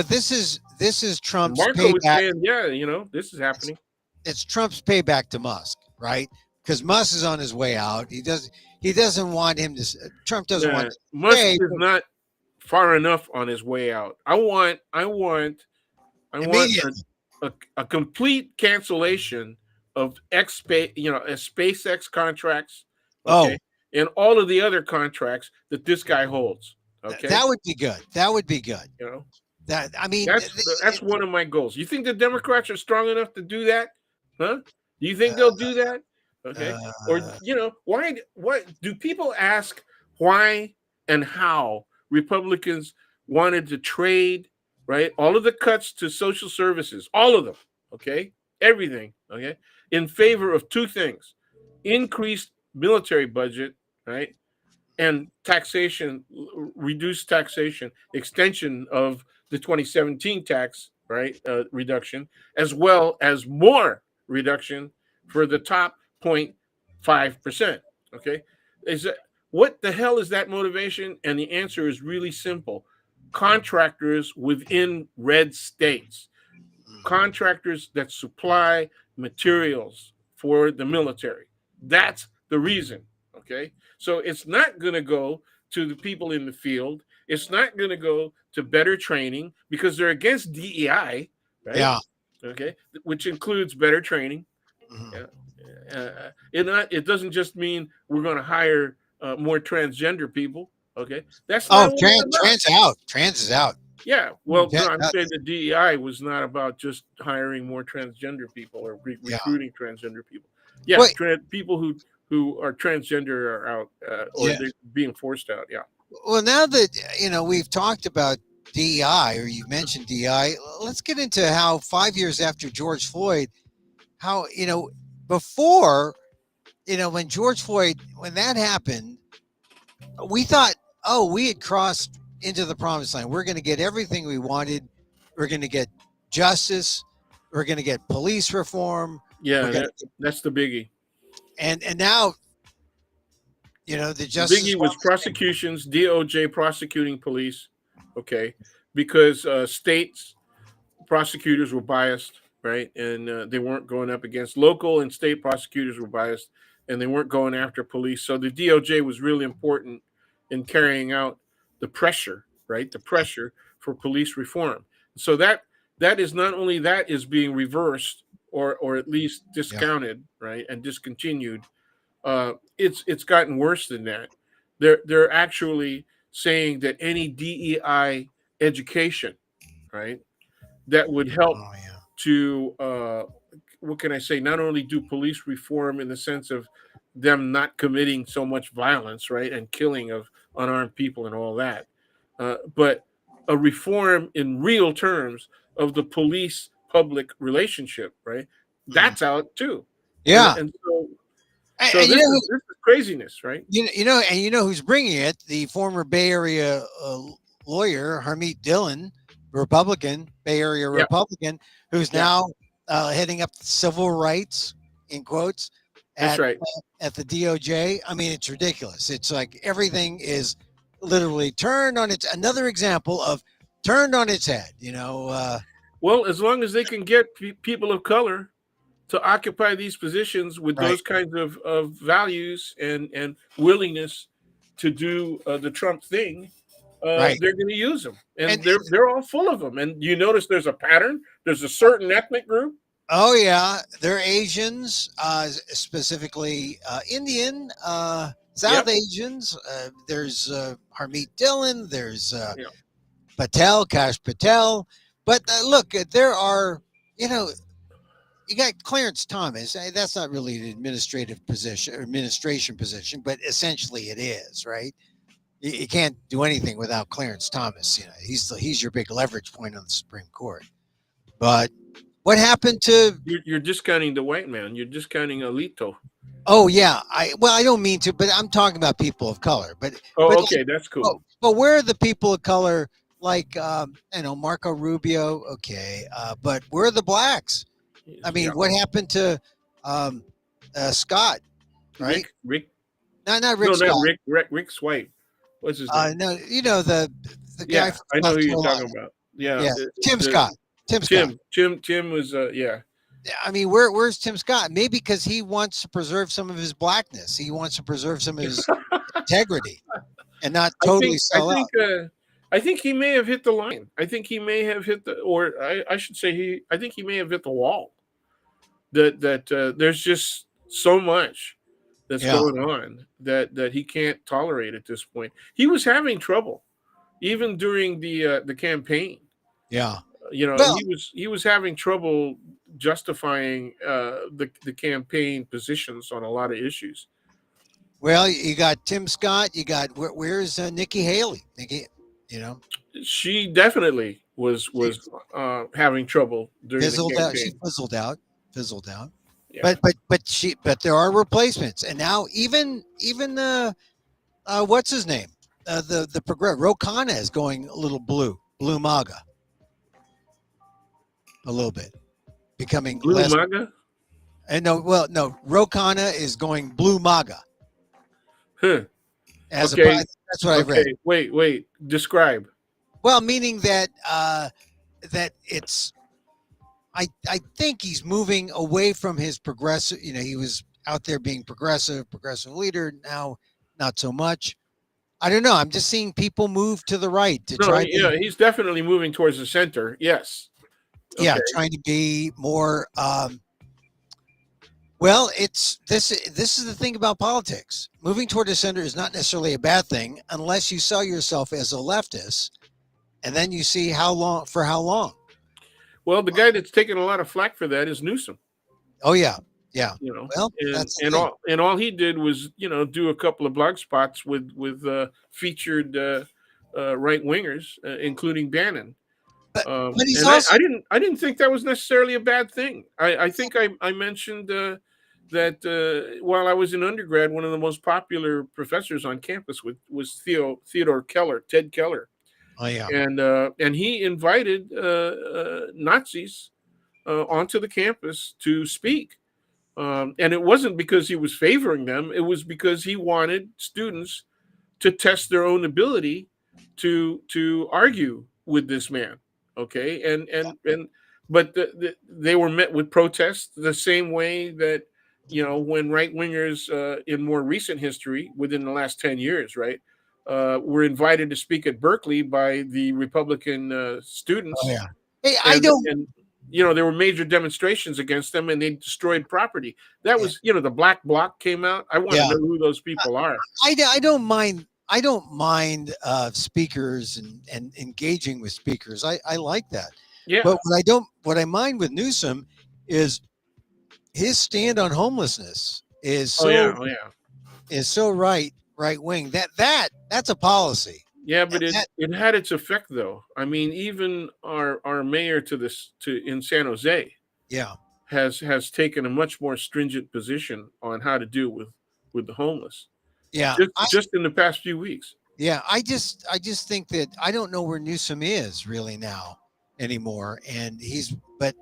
This is And Trump's Marco was payback. saying, "Yeah, this is It's, happening." it's Trump's payback to Musk, right? Because Musk is on his way out. He doesn't want him to. Trump doesn't want Nah, to Musk stay is not far enough on his way out. I want immediately. a complete cancellation of SpaceX contracts, okay, Oh, and all of the other contracts that this guy holds, okay. that would be good. That would be good. You know, That I mean, that's one of my goals. You think the Democrats are strong enough to do that? Huh? Do you think they'll do that? Okay. Or uh, why? What do people ask? Why and how Republicans wanted to trade, right? All of the cuts to social services, all of them. Okay, everything. Okay, in favor of two things: increased military budget, right, and taxation, reduced taxation, extension of the 2017 tax, right, reduction, as well as more reduction for the top 0.5%. Okay, is that what the hell is that motivation? And the answer is really simple: contractors within red states, contractors that supply materials for the military. That's the reason. Okay. So it's not going to go to the people in the field. It's not going to go to better training because they're against DEI, right? yeah. Okay. Which includes better training. Mhm. Yeah. It doesn't just mean we're going to hire more transgender people. Okay. That's Oh, not what it's about. trans out. Trans is out. Yeah, well, no, I'm That- saying the DEI was not about just hiring more transgender people or yeah. recruiting transgender people. Yeah, Wait. people who are transgender are out, or Yeah. they're being forced out. Yeah, Well, now that we've talked about DEI, or you mentioned DEI, let's get into how 5 years after George Floyd, how before when George Floyd, when that happened, we thought, oh, we had crossed into the promised land. We're going to get everything we wanted. We're going to get justice. We're going to get police reform. We're yeah, going that's the biggie. and now the The Justice biggie was Department. prosecutions, DOJ prosecuting police, okay, because states prosecutors were biased, right? And they weren't going up against local and state prosecutors were biased, and they weren't going after police. So the DOJ was really important in carrying out the pressure, right? The pressure for police reform. So that is not only that is being reversed or at least Yeah. discounted, right, and discontinued. It's gotten worse than that. They're actually saying that any DEI education, right, that would help Oh yeah. to what can I say? Not only do police reform in the sense of them not committing so much violence, right, and killing of unarmed people and all that, but a reform in real terms of the police public relationship, right? Mm. That's out too, and Yeah. and so And this is craziness, right? who's bringing it? The former Bay Area lawyer Harmeet Dillon, Republican, Bay Area Yeah, Republican, who's yeah, now heading up civil rights in quotes that's at right. at the DOJ. I mean, it's ridiculous. It's like everything is literally turned on its. Another example of turned on its head. Well, as long as they can get people of color to occupy these positions with Right, those kinds of values and willingness to do the Trump thing, right. they're going to use them, and And they're all full of them. And you notice there's a pattern. There's a certain ethnic group. oh yeah, they're Asians, specifically Indian, South Yep. Asians. There's Harmeet Dillon. There's Yeah. Patel, Kash Patel. But look, there are, you know, you got Clarence Thomas. That's not really an administration position, but essentially it is, right? You can't do anything without Clarence Thomas. He's your big leverage point on the Supreme Court. But what happened to? You're discounting the white man. You're discounting Alito. Oh yeah, I don't mean to, but I'm talking about people of color. But Oh, like, okay, that's cool. but where are the people of color like Marco Rubio? Okay, but where are the blacks? I mean, Yeah, what happened to um, Scott? Right? Rick. Not No, Rick not Scott. Rick Swipe. What's his name? No, the guy Yeah, from I know South who you're Carolina. talking about. Yeah, Yeah, Tim the Scott. Tim Scott. Tim was yeah. I mean, where's Tim Scott? Maybe because he wants to preserve some of his blackness. He wants to preserve some of his integrity and not I totally think I sell out. think I think he may have hit the line. I think he may have hit or I should say I think he may have hit the wall. That there's just so much that's Yeah, going on that he can't tolerate at this point. He was having trouble even during the campaign. yeah. You know, Well, he was having trouble justifying the campaign positions on a lot of issues. well, you got Tim Scott. You got where's Nikki Haley? Nikki, you know, She definitely she was having trouble during the fizzled out. She campaign. fizzled out. Yeah, But there are replacements, and now even what's his name? The progress Ro Khanna is going a little blue MAGA, a little bit, becoming Blue less. MAGA. And no, Ro Khanna is going blue MAGA Huh. as a. Okay. That's what I read. Okay. Wait. Describe. Well, meaning that that it's. I think he's moving away from his progressive. He was out there being progressive leader. Now, not so much. I don't know. I'm just seeing people move to the right to No. try to, Yeah, he's definitely moving towards the center. Yes. yeah, Okay. trying to be more. Well, it's this. This is the thing about politics. Moving toward the center is not necessarily a bad thing unless you sell yourself as a leftist, and then you see how long for how long. Well, the guy that's taking a lot of flack for that is Newsom. Oh yeah, yeah. You know, Well, and that's the and thing. all he did was do a couple of blog spots with featured right wingers, including Bannon. But he's And also I didn't think that was necessarily a bad thing. I think I mentioned that while I was in undergrad, one of the most popular professors on campus was Theodore Keller, Ted Keller, oh yeah, and he invited Nazis onto the campus to speak. And it wasn't because he was favoring them; it was because he wanted students to test their own ability to argue with this man. Okay, and but they were met with protests the same way that when right wingers in more recent history, within the last 10 years, right, were invited to speak at Berkeley by the Republican oh students, yeah. Hey, I and don't. and there were major demonstrations against them, and they destroyed property. That Yeah, was the Black Bloc came out. I want to yeah. know who those people are. I don't mind. I don't mind speakers and engaging with speakers. I like that. Yeah. But what I mind with Newsom is his stand on homelessness Oh yeah, oh yeah, is so right wing. That's a policy. yeah. And But it that it had its effect though. I mean, even our mayor to in San Jose yeah. has taken a much more stringent position on how to deal with the homeless. Yeah. Just in the past few weeks. Yeah, I just think that I don't know where Newsom is really now anymore, and but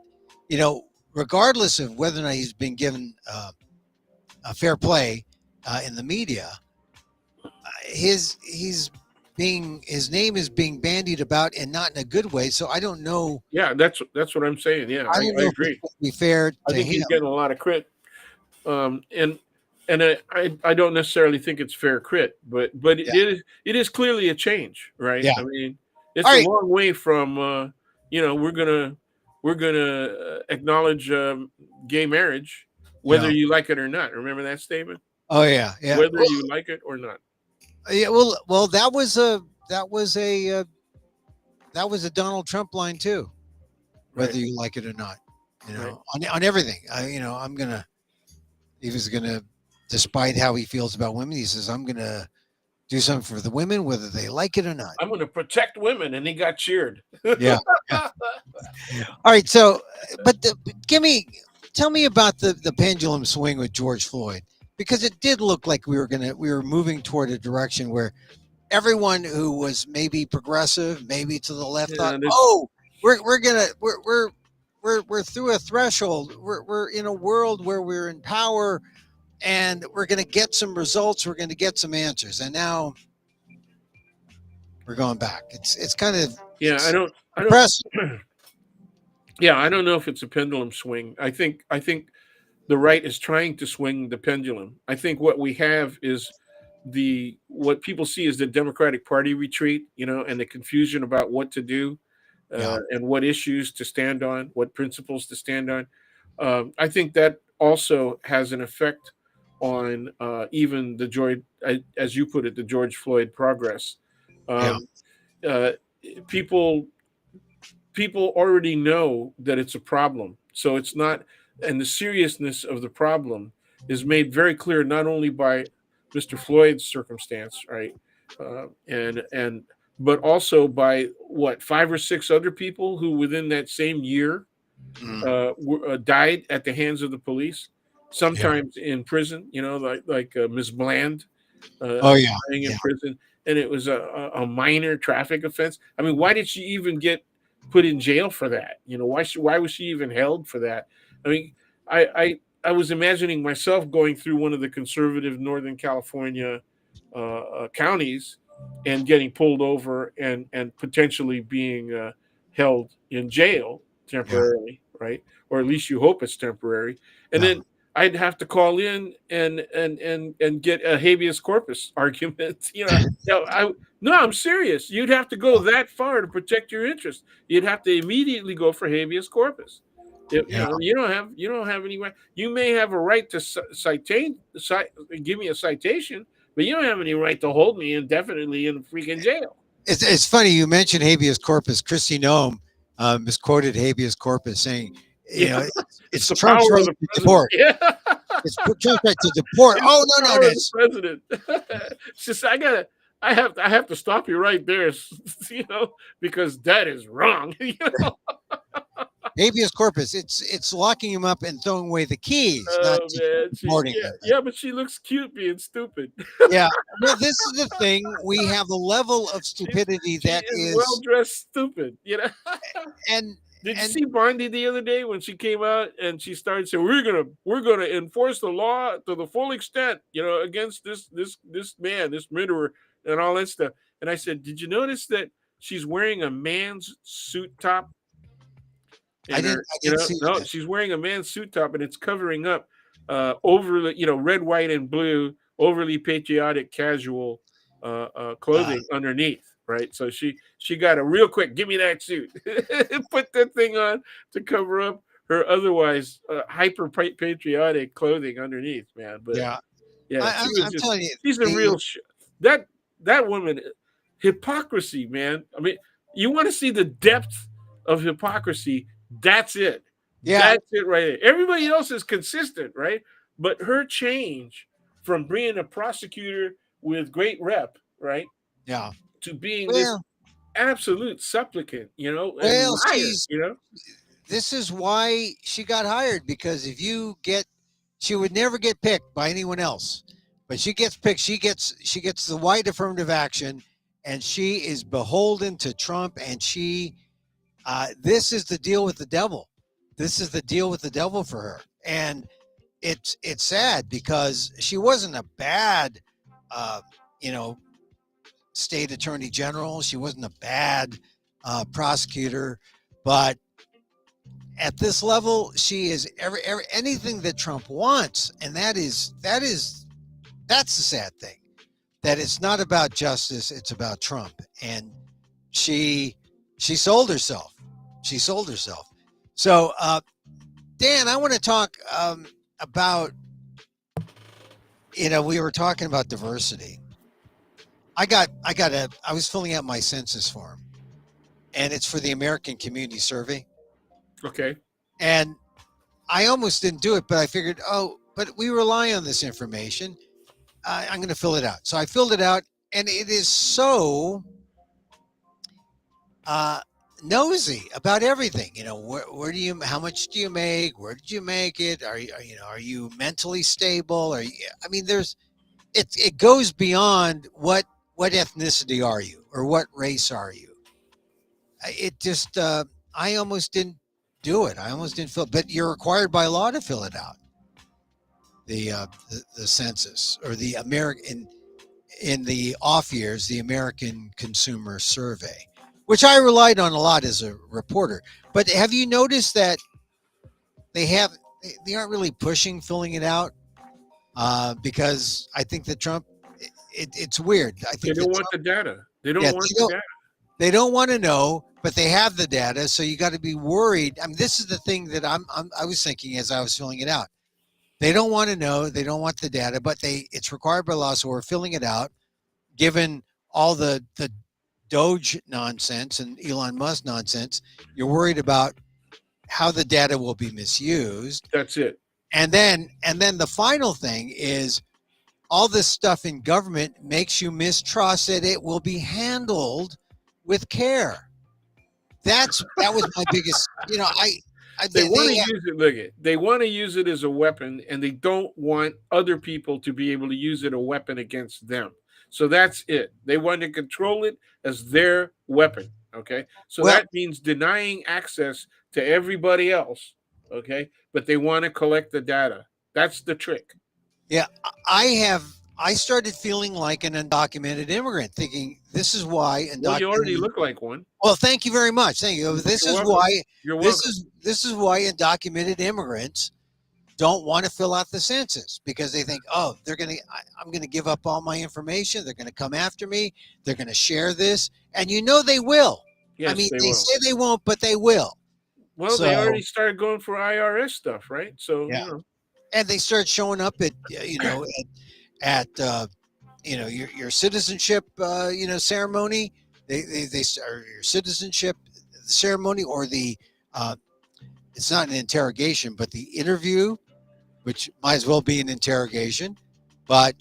you know, regardless of whether or not he's been given a fair play in the media, his name is being bandied about and not in a good way. So Yeah, that's what I'm saying. Yeah, I don't I know if it's agree. going to be fair I to think him. he's getting a lot of crit. And I don't necessarily think it's fair crit, but Yeah, it is clearly a change, right? yeah. I mean, All it's a right. long way from we're gonna acknowledge gay marriage, whether Yeah. you like it or not. Remember that statement? Oh yeah, yeah. Whether you like it or not. Yeah. Well, that was a that was a Donald Trump line too. Right, Whether you like it or not. right. On everything. He was gonna, despite how he feels about women, he says, "I'm gonna do something for the women, whether they like it or not." I'm gonna protect women, and he got cheered. Yeah. Yeah. All right. So, give me, tell me about the pendulum swing with George Floyd, because it did look like we were moving toward a direction where everyone who was maybe progressive, maybe to the left, thought, Yeah, this "Oh, we're gonna we're through a threshold. We're in a world where we're in power, and we're going to get some results. We're going to get some answers." And now we're going back. It's kind of yeah, it's I don't depressing. yeah, I don't know if it's a pendulum swing. I think the right is trying to swing the pendulum. I think what we have is the what people see is the Democratic Party retreat, and the confusion about what to do, Yeah, and what issues to stand on, what principles to stand on. I think that also has an effect on even the George, as you put it, the George Floyd progress. yeah, Um, uh, people people already know that it's a problem. So it's not, and the seriousness of the problem is made very clear not only by Mr. Floyd's circumstance, right, and but also by what 5 or 6 other people who within that same year mm, died at the hands of the police, yeah. sometimes in prison. Like Ms. Bland Oh yeah, dying in yeah. prison, and it was a minor traffic offense. I mean, why did she even get put in jail for that? Why was she even held for that? I mean, I was imagining myself going through one of the conservative Northern California counties and getting pulled over and potentially being held in jail Yeah. temporarily, right? Or at least you hope it's temporary, and Yeah. then I'd have to call in and get a habeas corpus argument. No, I'm serious. You'd have to go that far to protect your interest. You'd have to immediately go for habeas corpus. Yeah. You don't have any right. You may have a right to give me a citation, but you don't have any right to hold me indefinitely in freaking jail. It's funny you mentioned habeas corpus. Christy Nome misquoted habeas corpus, saying, Yeah, it's it's the Trump's power right of the to president. deport. Yeah. Trump's right to deport. It's Oh the no, no, power of the that's president. It's just I have to stop you right there, because that is wrong. habeas corpus. It's locking him up and throwing away the keys, not Oh just man, deporting yeah, him. yeah, but she looks cute being stupid. Yeah. Well, this is the thing. We have a level of she's stupidity she that is well is, dressed stupid. and Did you and see Bondi the other day when she came out and she started saying we're gonna enforce the law to the full extent, against this man, this murderer, and all that stuff. And I said, did you notice that she's wearing a man's suit top in her? I didn't see No, that. she's wearing a man's suit top and it's covering up overly, red, white, and blue, overly patriotic, casual Uh, clothing underneath. Right, so she got a real quick. Give me that suit. Put that thing on to cover up her otherwise hyper patriotic clothing underneath, man. But yeah. yeah, she was I'm just telling you, she's a real that woman hypocrisy, man. I mean, you want to see the depth of hypocrisy? That's it. Yeah, That's it right there. Everybody else is consistent, right? But her change from being a prosecutor with great rep, right, yeah. to being this Well, absolute supplicant, and well, liar, she's. This is why she got hired, because if you get, she would never get picked by anyone else, but she gets picked. She gets the white affirmative action, and she is beholden to Trump. And she, this is the deal with the devil. This is the deal with the devil for her, and it's sad because she wasn't a bad, uh, you know, state attorney general. She wasn't a bad prosecutor, but at this level, she is every anything that Trump wants, and that's the sad thing. That it's not about justice; it's about Trump, and she she sold herself. She sold herself. So, Dan, I want to talk about, we were talking about diversity. I was filling out my census form, and it's for the American Community Survey, Okay. and I almost didn't do it, but I figured, oh, but we rely on this information. I'm going to fill it out. So I filled it out, and it is so uh, nosy about everything. Where do you, how much do you make? Where did you make it? Are you mentally stable? I mean, it goes beyond what ethnicity are you, or what race are you? It just, I almost didn't do it. I almost didn't fill, but you're required by law to fill it out. The census, or the American, in the off years, the American Consumer Survey, which I relied on a lot as a reporter. But have you noticed that they have they aren't really pushing filling it out, because I think that Trump, it's weird. I They think that don't want Trump, the data. They yeah, don't want the data. they don't want to know, but they have the data, so you got to be worried. I mean, this is the thing that I was thinking as I was filling it out. They don't want to know, they don't want the data, but it's required by law, so we're filling it out. Given all the Doge nonsense and Elon Musk nonsense, you're worried about how the data will be misused. That's it. And then the final thing is, all this stuff in government makes you mistrust that it will be handled with care. That was my biggest, They they want to use it. Look, they want to use it as a weapon, and they don't want other people to be able to use it a weapon against them. So that's it. They want to control it as their weapon. Okay, so well, that means denying access to everybody else. Okay, but they want to collect the data. That's the trick. yeah, I started feeling like an undocumented immigrant, thinking this is why Well, you already undocumented. look like one. Well, thank you very much. Thank you. This You're is welcome. why You're welcome. this is why undocumented immigrants don't want to fill out the census, because they think, oh, I'm gonna give up all my information. They're gonna come after me. They're gonna share this, and they will. I Yes, mean, they they will. say they won't, but they will. Well, they already So started going for IRS stuff, right? So yeah, and they start showing up at, your citizenship, ceremony. They start your citizenship ceremony, or the, uh, it's not an interrogation, but the interview, which might as well be an interrogation. But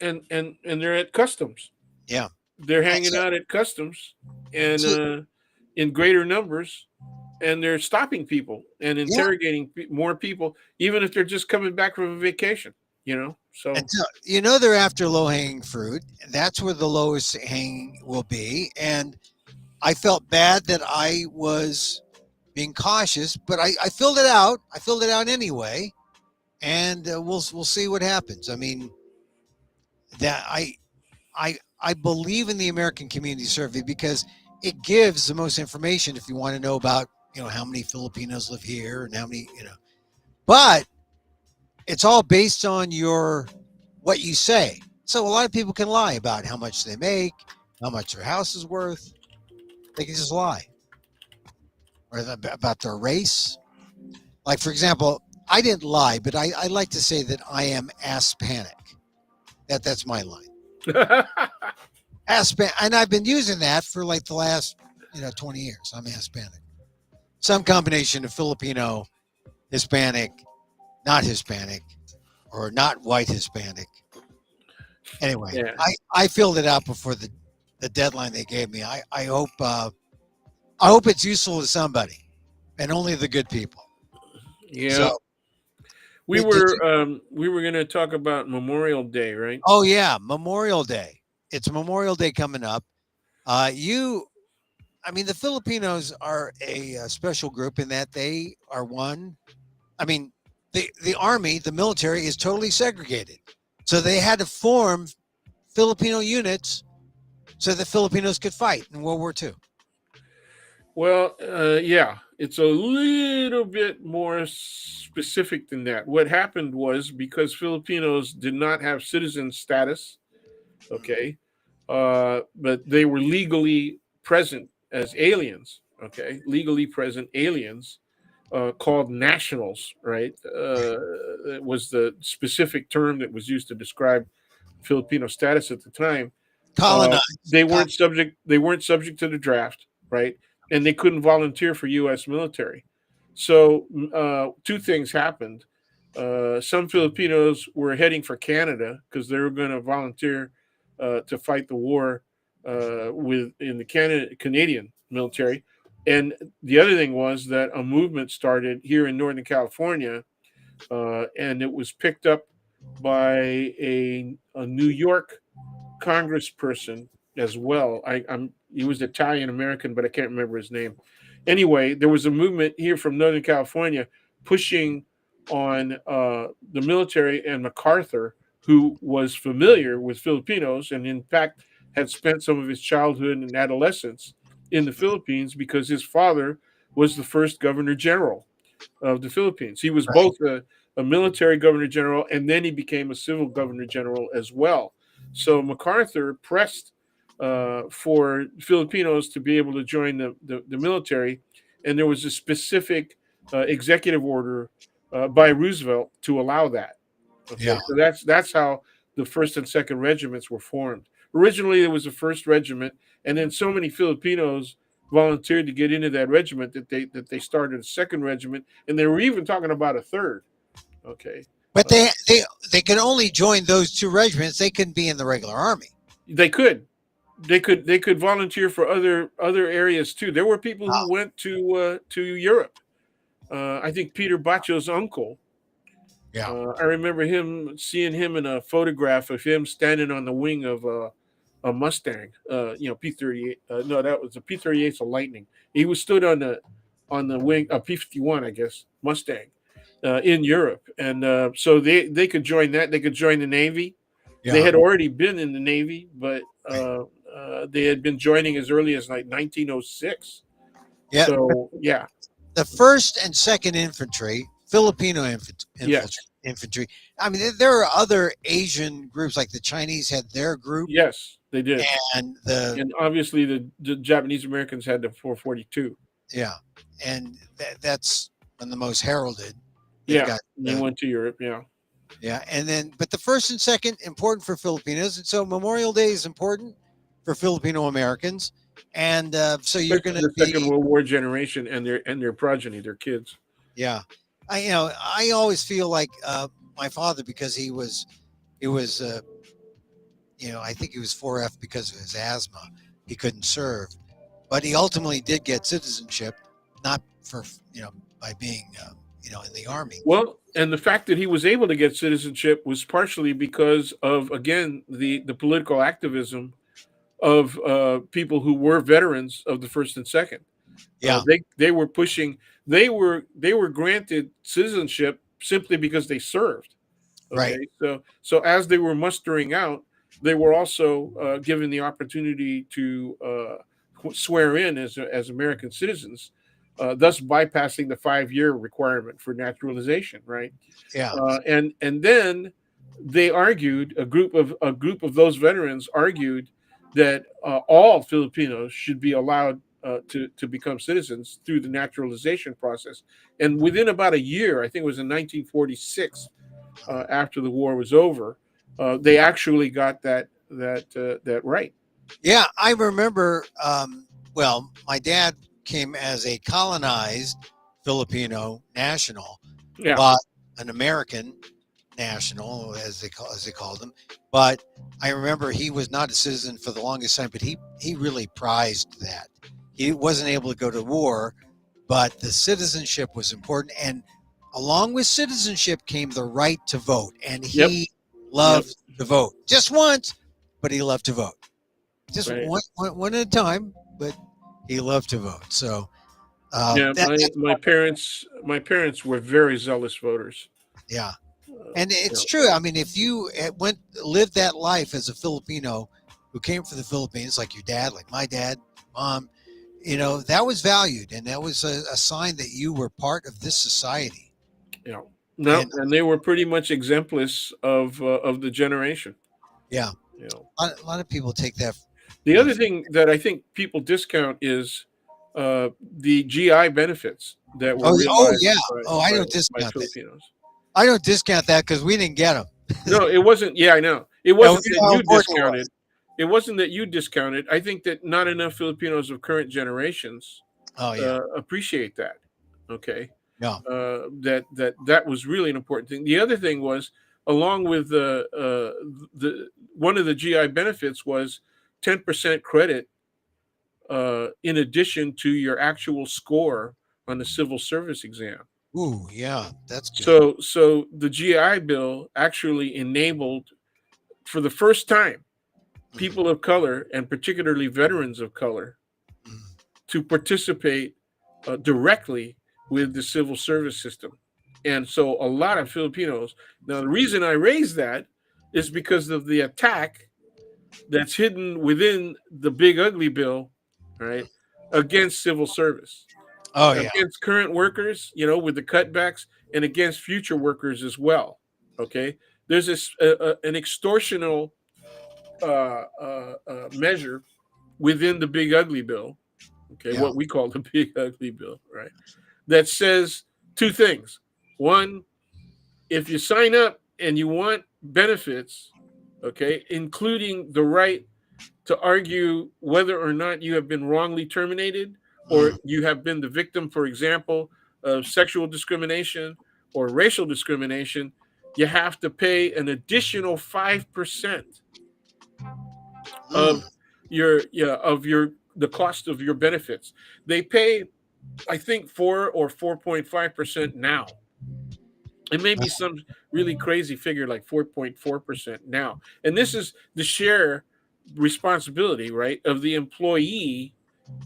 and they're at customs. yeah, They're that's hanging it. out at customs, and So, in greater numbers, and they're stopping people and yeah, interrogating more people, even if they're just coming back from a vacation. and So so, they're after low hanging fruit. That's where the lowest hanging will be. And I felt bad that I was being cautious, but I filled it out. I filled it out anyway, and we'll see what happens. I mean, that I believe in the American Community Survey, because it gives the most information if you want to know about, how many Filipinos live here, and how many, but it's all based on what you say. So a lot of people can lie about how much they make, how much their house is worth. They can just lie, or about their race. Like, for example, I didn't lie, but I like to say that I am Aspanic. That's my line. And I've been using that for like the last 20 years. I'm Hispanic, some combination of Filipino Hispanic, not Hispanic, or not white Hispanic. Anyway, Yeah. I filled it out before the deadline they gave me. I hope it's useful to somebody, and only the good people. Yeah. So did you? We were going to talk about Memorial Day, right? Oh yeah, Memorial Day. It's Memorial Day coming up. You, I mean, the Filipinos are a special group in that they are one. I mean, the army, the military is totally segregated, so they had to form Filipino units so that Filipinos could fight in World War II. Well, yeah, it's a little bit more specific than that. What happened was because Filipinos did not have citizen status, okay, but they were legally present as aliens, okay, legally present aliens called nationals, right? It was the specific term that was used to describe Filipino status at the time. Colonized. They weren't subject. They weren't subject to the draft, right? And they couldn't volunteer for U.S. military. So two things happened. Some Filipinos were heading for Canada because they were going to volunteer to fight the war with in the Canadian military. And the other thing was that a movement started here in Northern California, and it was picked up by a New York congressperson as well. He was Italian American, but I can't remember his name. Anyway, there was a movement here from Northern California pushing on the military and MacArthur, who was familiar with Filipinos and in fact had spent some of his childhood and adolescence in the Philippines because his father was the first governor general of the Philippines. He was Right. both a military governor general and then he became a civil governor general as well. So MacArthur pressed for Filipinos to be able to join the military, and there was a specific executive order by Roosevelt to allow that. Okay, Yeah. so that's how the first and second regiments were formed. Originally, there was a first regiment, and then so many Filipinos volunteered to get into that regiment that they started a second regiment, and they were even talking about a third. Okay, But uh, they could only join those two regiments. They couldn't be in the regular army. they could they could volunteer for other areas too. There were people who Oh, went to Europe. I think Peter Bacio's uncle. yeah. I remember him seeing him in a photograph of him standing on the wing of a Mustang. P-38. No, that was a P-38's a Lightning. He was stood on the wing a P-51, I guess, Mustang in Europe, and so they could join that. They could join the Navy. They Yeah. had already been in the Navy, but Right. they had been joining as early as like 1906. Yeah. So yeah, The first and second infantry, Filipino yes, infantry. I mean, there are other Asian groups, like the Chinese had their group, yes, they did. and the And obviously the Japanese Americans had the 442. yeah, and that's one of the most heralded. They've Yeah, got they went to Europe. Yeah, yeah, and then but the first and second important for Filipinos, and so Memorial Day is important for Filipino Americans, and so you're going especially to the Second be World War generation and their progeny, their kids. yeah. I always feel like my father because he was I think he was 4F because of his asthma. He couldn't serve, but he ultimately did get citizenship, not for by being in the army. Well, and the fact that he was able to get citizenship was partially because of again the political activism of people who were veterans of the first and second. Yeah, They were pushing. They were granted citizenship simply because they served. right. Okay, so as they were mustering out, they were also given the opportunity to swear in as American citizens, thus bypassing the 5 year requirement for naturalization. Right, Yeah, and then they argued a group of those veterans argued that all Filipinos should be allowed to become citizens through the naturalization process. And within about a year, I think it was in 1946, after the war was over, they actually got that right. yeah. I remember. Well, my dad came as a colonized Filipino national, Yeah. but an American national, as they called him. But I remember he was not a citizen for the longest time, but he really prized that. He wasn't able to go to war, but the citizenship was important, and along with citizenship came the right to vote, and Yep. he Yep. loved to vote just once, but he loved to vote just Right. one at a time, but he loved to vote. So Yeah. that's My parents were very zealous voters. yeah. And Yeah. it's true. I mean, if you lived that life as a Filipino who came from the Philippines, like your dad, like my dad, mom, that was valued, and that was a sign that you were part of this society. Yeah. No, And and they were pretty much exemplars of the generation. yeah, You know. a lot of people take that. The other thing that I think people discount is the GI benefits that were Oh realized yeah. Oh, I don't by discount that. Filipinos. I don't discount that because we didn't get them. No, it wasn't. Yeah, I know. It Yeah, we wasn't that know how you important it was. discounted. It wasn't that you discounted. I think that not enough Filipinos of current generations Oh yeah. appreciate that. Okay, Yeah. that was really an important thing. The other thing was, along with the one of the GI benefits was 10% credit in addition to your actual score on the civil service exam. Ooh, yeah. That's good. So the GI Bill actually enabled, for the first time, Mm, people of color, and particularly veterans of color, mm. to participate directly with the civil service system. And so a lot of Filipinos, now the reason I raise that is because of the attack that's hidden within the big ugly bill, right, against civil service, Oh yeah. against current workers, with the cutbacks, and against future workers as well. Okay, there's an extortional measure within the big ugly bill. Okay, Yeah. what we call the big ugly bill, right? That says two things. One, if you sign up and you want benefits, okay, including the right to argue whether or not you have been wrongly terminated, or Mm. you have been the victim, for example, of sexual discrimination or racial discrimination, you have to pay an additional 5% Mm. of your the cost of your benefits. They pay, I think, 4 or 4.5% now. It may be some really crazy figure like 4.4% now. And this is the share responsibility, right, of the employee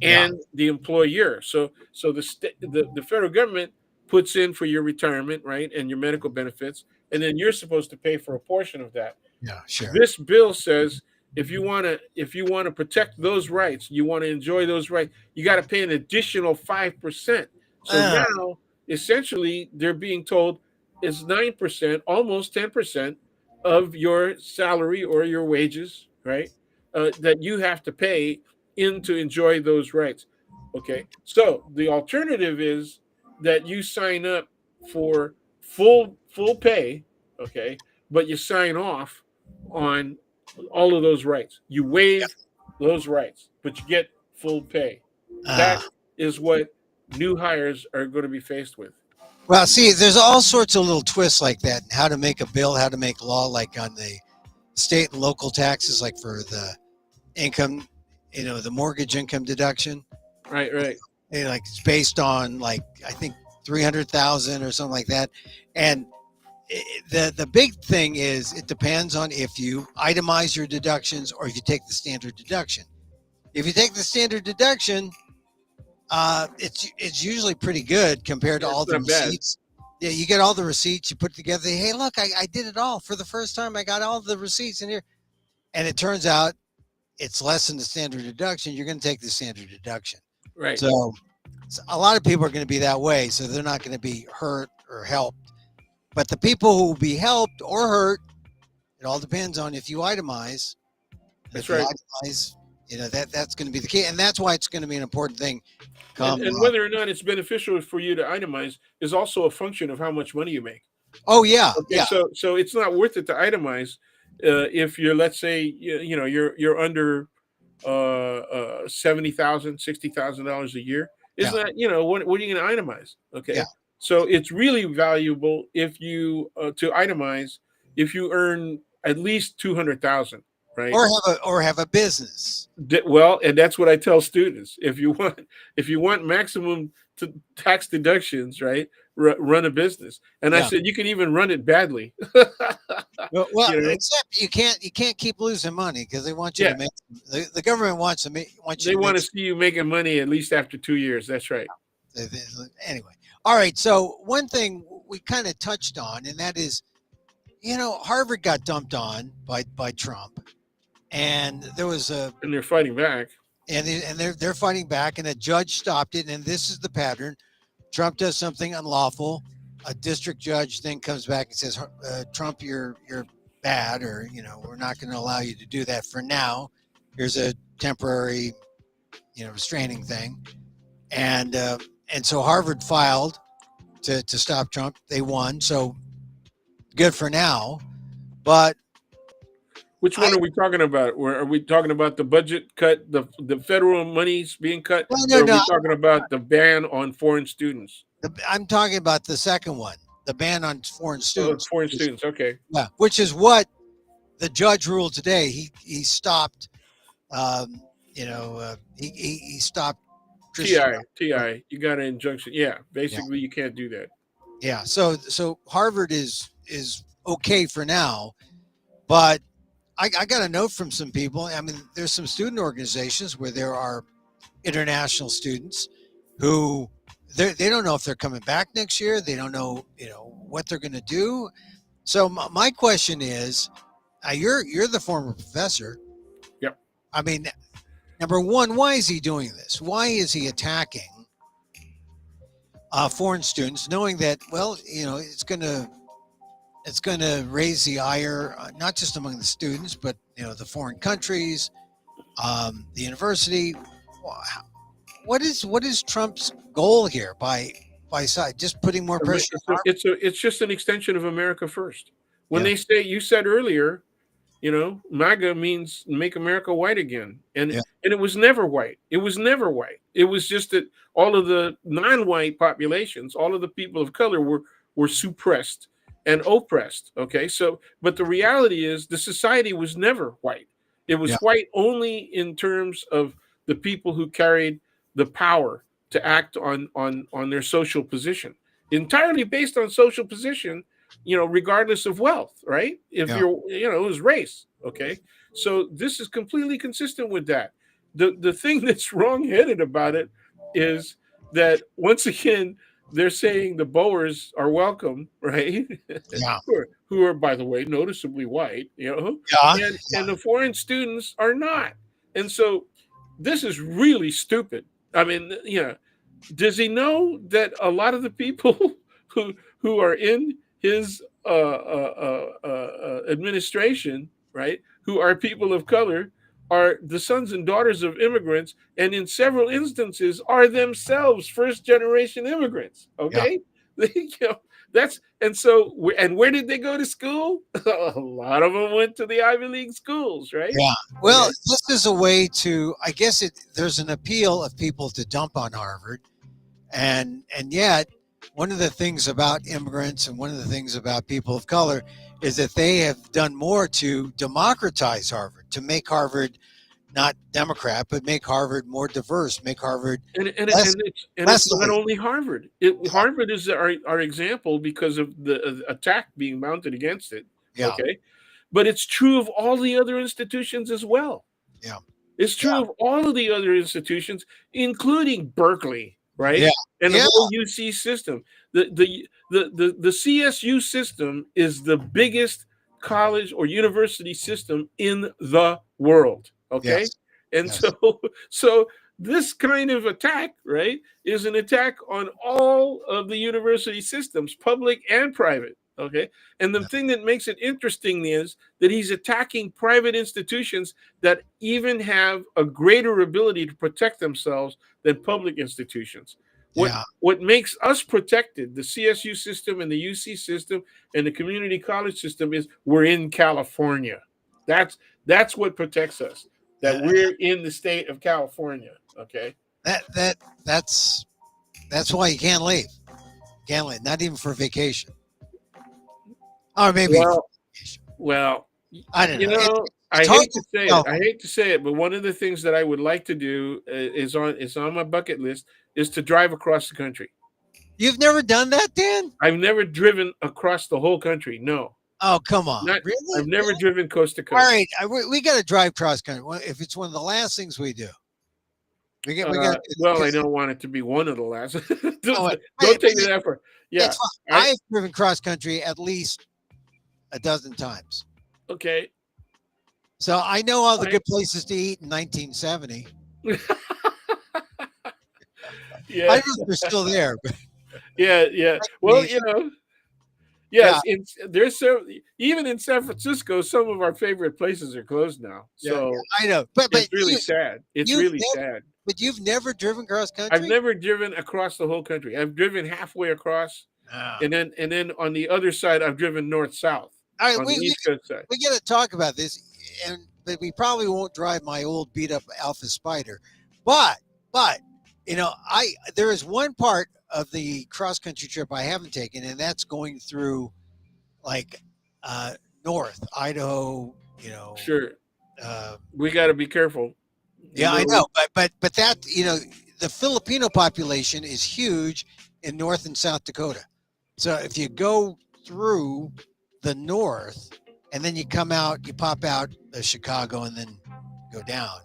Yeah. and the employer. So the federal government puts in for your retirement, right, and your medical benefits, and then you're supposed to pay for a portion of that. Yeah. Sure. This bill says if you want to protect those rights, you want to enjoy those rights, you got to pay an additional 5%. So Uh, now essentially they're being told it's 9%, almost 10% of your salary or your wages, right? That you have to pay in to enjoy those rights. Okay. So the alternative is that you sign up for full pay, okay, but you sign off on all of those rights. You waive those rights, but you get full pay. uh, That is what new hires are going to be faced with. well, see, there's all sorts of little twists like that. How to make a bill, how to make law, like on the state and local taxes, like for the income, the mortgage income deduction. Right, right. Like it's based on like I think 300,000 or something like that. And the big thing is it depends on if you itemize your deductions or if you take the standard deduction. If you take the standard deduction, it's usually pretty good compared to Yeah, all it's the not bad. receipts. Yeah, you get all the receipts, you put it together. Hey, look, I did it all for the first time. I got all the receipts in here, and it turns out it's less than the standard deduction. You're going to take the standard deduction. Right. So a lot of people are going to be that way, so they're not going to be hurt or helped. But the people who will be helped or hurt, it all depends on if you itemize. And That's if you right. itemize, that's going to be the key, and that's why it's going to be an important thing. And whether or not it's beneficial for you to itemize is also a function of how much money you make. Oh yeah, Okay, yeah, so it's not worth it to itemize if you're, let's say, you're under $70,000, $60,000 a year. It's yeah, not, what are you going to itemize? yeah. Okay, So it's really valuable if you to itemize if you earn at least 200,000, right? Or have a business. Well, and that's what I tell students. If you want maximum tax deductions, right? Run a business. And I Yeah. said you can even run it badly. Well, you know, except you can't keep losing money because they want you yeah, to make the government wants you they to want make. to see you making money at least after 2 years. That's right. Anyway, all right. So one thing we kind of touched on, and that is, Harvard got dumped on by Trump, and there was a And they're fighting back. and they're fighting back, and a judge stopped it. And this is the pattern: Trump does something unlawful, a district judge then comes back and says, Trump, you're bad, or we're not going to allow you to do that for now. Here's a temporary, restraining thing, and so Harvard filed to stop Trump. They won, so good for now. But Which one I are we talking about? Are we talking about the budget cut, the federal monies being cut, no, or no, are we no. talking about the ban on foreign students? I'm talking about the second one, the ban on foreign Oh, students. foreign students. Okay. Yeah, which is what the judge ruled today. He stopped. He stopped Christian. Ti. You got an injunction. Yeah. Yeah, Basically, you can't do that. yeah. So Harvard is okay for now, but I got a note from some people. I mean, there's some student organizations where there are international students who they don't know if they're coming back next year. They don't know what they're going to do. So my question is, you're the former professor. Yep. I mean, number one, why is he doing this? Why is he attacking foreign students, knowing that it's going to raise the ire, not just among the students, but the foreign countries, the university. What is Trump's goal here by side? Just putting more pressure on Harvard? It's just an extension of America first. When Yeah, they say, you said earlier, MAGA means make America white again, yeah, and it was never white. It was never white. It was just that all of the non-white populations, all of the people of color were suppressed and oppressed. Okay, so but the reality is the society was never white. It was yeah, white only in terms of the people who carried the power to act on their social position, entirely based on social position, regardless of wealth, right? If yeah, you're, it was race. Okay. So this is completely consistent with that. The thing that's wrong-headed about it is that once again, they're saying the Boers are welcome, right? yeah, who are, by the way, noticeably white, yeah, and the foreign students are not. And so this is really stupid. I mean, does he know that a lot of the people who are in his administration, right, who are people of color, are the sons and daughters of immigrants, and in several instances are themselves first generation immigrants? yeah, Okay, that's and where did they go to school? A lot of them went to the Ivy League schools, right? yeah. Well, Okay. this is a way to, I guess there's an appeal of people to dump on Harvard, and yet one of the things about immigrants and one of the things about people of color is that they have done more to democratize Harvard, to make Harvard not Democrat, but make Harvard more diverse, make Harvard less And it's less not elite. only Harvard. Harvard is our example because of the attack being mounted against it. Yeah, Okay, but it's true of all the other institutions as well. yeah, It's yeah, true of all of the other institutions, including Berkeley, yeah, right? And the yeah, whole UC system. The CSU system is the biggest college or university system in the world. Okay. yes, And yes, so this kind of attack, right, is an attack on all of the university systems, public and private. Okay. And the yeah, thing that makes it interesting is that he's attacking private institutions that even have a greater ability to protect themselves than public institutions. What yeah, what makes us protected, the CSU system and the UC system and the community college system, is we're in California. That's what protects us. That yeah. we're in the state of California. Okay. That that's why you can't leave. Can't, not even for vacation. Or maybe for Well, vacation. well, I don't you know. know, I It's hard hate to to say it. tell. I hate to say it, but one of the things that I would like to do is on my bucket list is to drive across the country. You've never done that, Dan? I've never driven across the whole country. No, Oh, come on. not. I've Really? never Really? driven coast to All coast. right. We got to drive cross country. If it's one of the last things we do, we got Well, I because don't want it to be one of the last. no, Don't take me that far. it's Yeah, fine. I I've driven cross country at least a dozen times. okay. So I know all the I good places to eat in 1970. I yeah, don't know if they're still there, but yeah. Well, you know, yeah, yes. There's so even in San Francisco, some of our favorite places are closed now. yeah, So I know. But it's really sad. It's you've really never sad. you've never driven cross I've country? never driven across the whole country. I've driven halfway across, Ah. and then on the other side, I've driven north south All right, on the East Coast side. we got to talk about this, and but we probably won't drive my old beat up Alpha Spider, but but I there is one part of the cross country trip I haven't taken, and that's going through like uh, North Idaho. Sure, Uh, we got to be careful. yeah, I Remember, know, but that the Filipino population is huge in North and South Dakota. So if you go through the north and then you come out, you pop out of Chicago and then go down.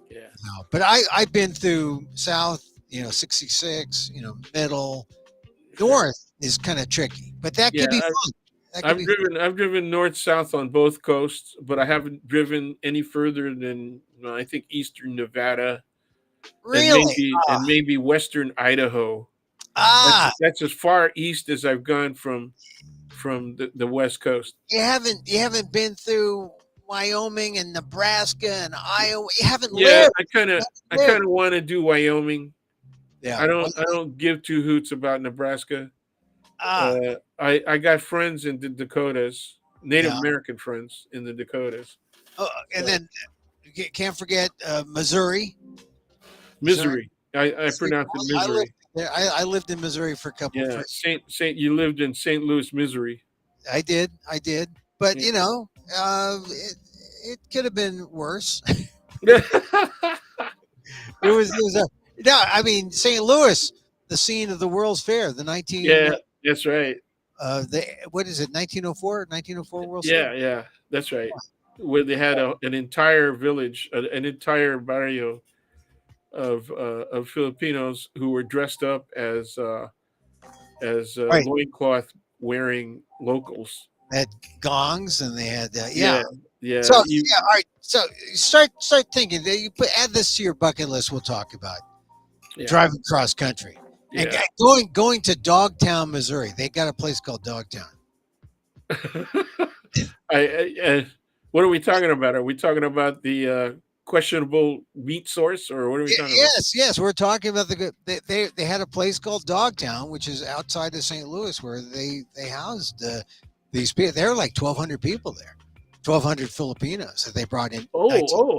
yeah, But I've been through south, 66, middle, sure. north is kind of tricky, but that Yeah, could be fun. That could be fun. I've driven north south on both coasts, but I haven't driven any further than I think eastern Nevada Really? and maybe western Idaho. Ah, That's as far east as I've gone from the west coast. you haven't been through Wyoming and Nebraska and Iowa. You haven't Yeah, lived. I Lived. kind of want to do Wyoming. Yeah. I don't give two hoots about Nebraska. Ah, I got friends in the Dakotas, Native yeah. American friends in the Dakotas. Oh, and So then you can't forget Missouri. Missouri. Missouri, I pronounce it I lived Missouri. there. I lived in Missouri for a couple Yeah, for Saint. You lived in St. Louis, Missouri. I did. But Yeah. it could have been worse. It was a no, I mean St. Louis, the scene of the World's Fair, the 19 Yeah, that's right. the what is it, 1904 World's Fair? Yeah, that's right. Where they had an entire village, an entire barrio of Filipinos who were dressed up as Right. loincloth wearing locals. They had gongs and they had yeah. Yeah, yeah. So You, yeah, all right. So start thinking. You add this to your bucket list. We'll talk about yeah, driving cross country and yeah. going to Dogtown, Missouri. They got a place called Dogtown. What are we talking about? Are we talking about the questionable meat source, or what are we talking about? Yes. We're talking about they had a place called Dogtown, which is outside of St. Louis, where they housed these people. There were like 1,200 people there, 1,200 Filipinos that they brought in.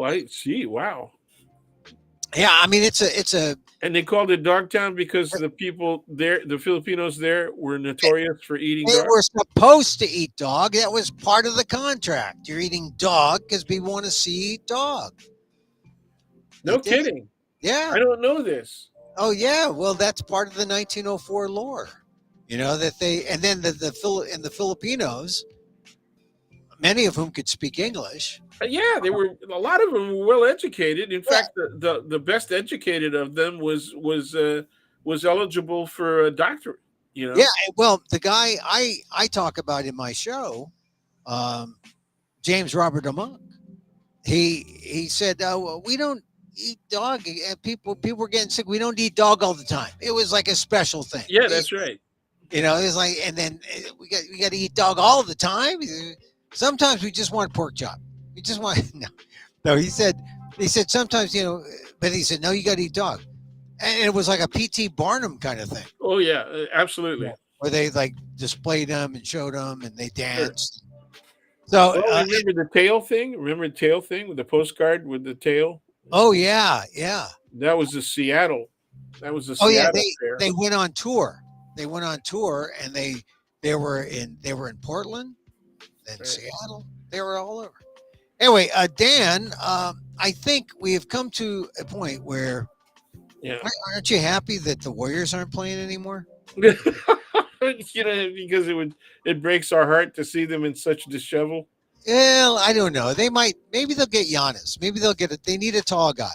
I see. Wow. Yeah, I mean it's a And they called it Dogtown because the people there, the Filipinos there, were notorious for eating they dog. were supposed to eat dog. That was part of the contract. You're eating dog because people want to see dog. They No did. kidding. Yeah. I don't know this. Oh yeah. Well, that's part of the 1904 lore. That they and then the Filipinos, many of whom could speak English. Yeah, they were a lot of them were well educated. In Yeah. fact, the best educated of them was eligible for a doctorate. You know. Yeah. Well, the guy I talk about in my show, um, James Robert Amok, he said, well, we don't eat dog. People were getting sick. We don't eat dog all the time. It was like a special thing. Yeah, that's right. It was like, and then we got to eat dog all the time. Sometimes we just want pork chop. We just want no. He said sometimes but he said no, you got to eat dog, and it was like a P.T. Barnum kind of thing. Oh yeah, absolutely. Where they like displayed them and showed them and they Sure. danced. So Well, remember the tail thing? Remember the tail thing with the postcard with the tail? oh yeah. That was the Seattle. That was the Oh yeah, Seattle fair. they went on tour. they went on tour, and they were in Portland, then Right. Seattle. They were all over. Anyway, Dan, I think we have come to a point where Yeah. aren't you happy that the Warriors aren't playing anymore? Because it breaks our heart to see them in such dishevel. Well, I don't know. They might. Maybe they'll get Giannis. Maybe they'll get it. They need a tall guy.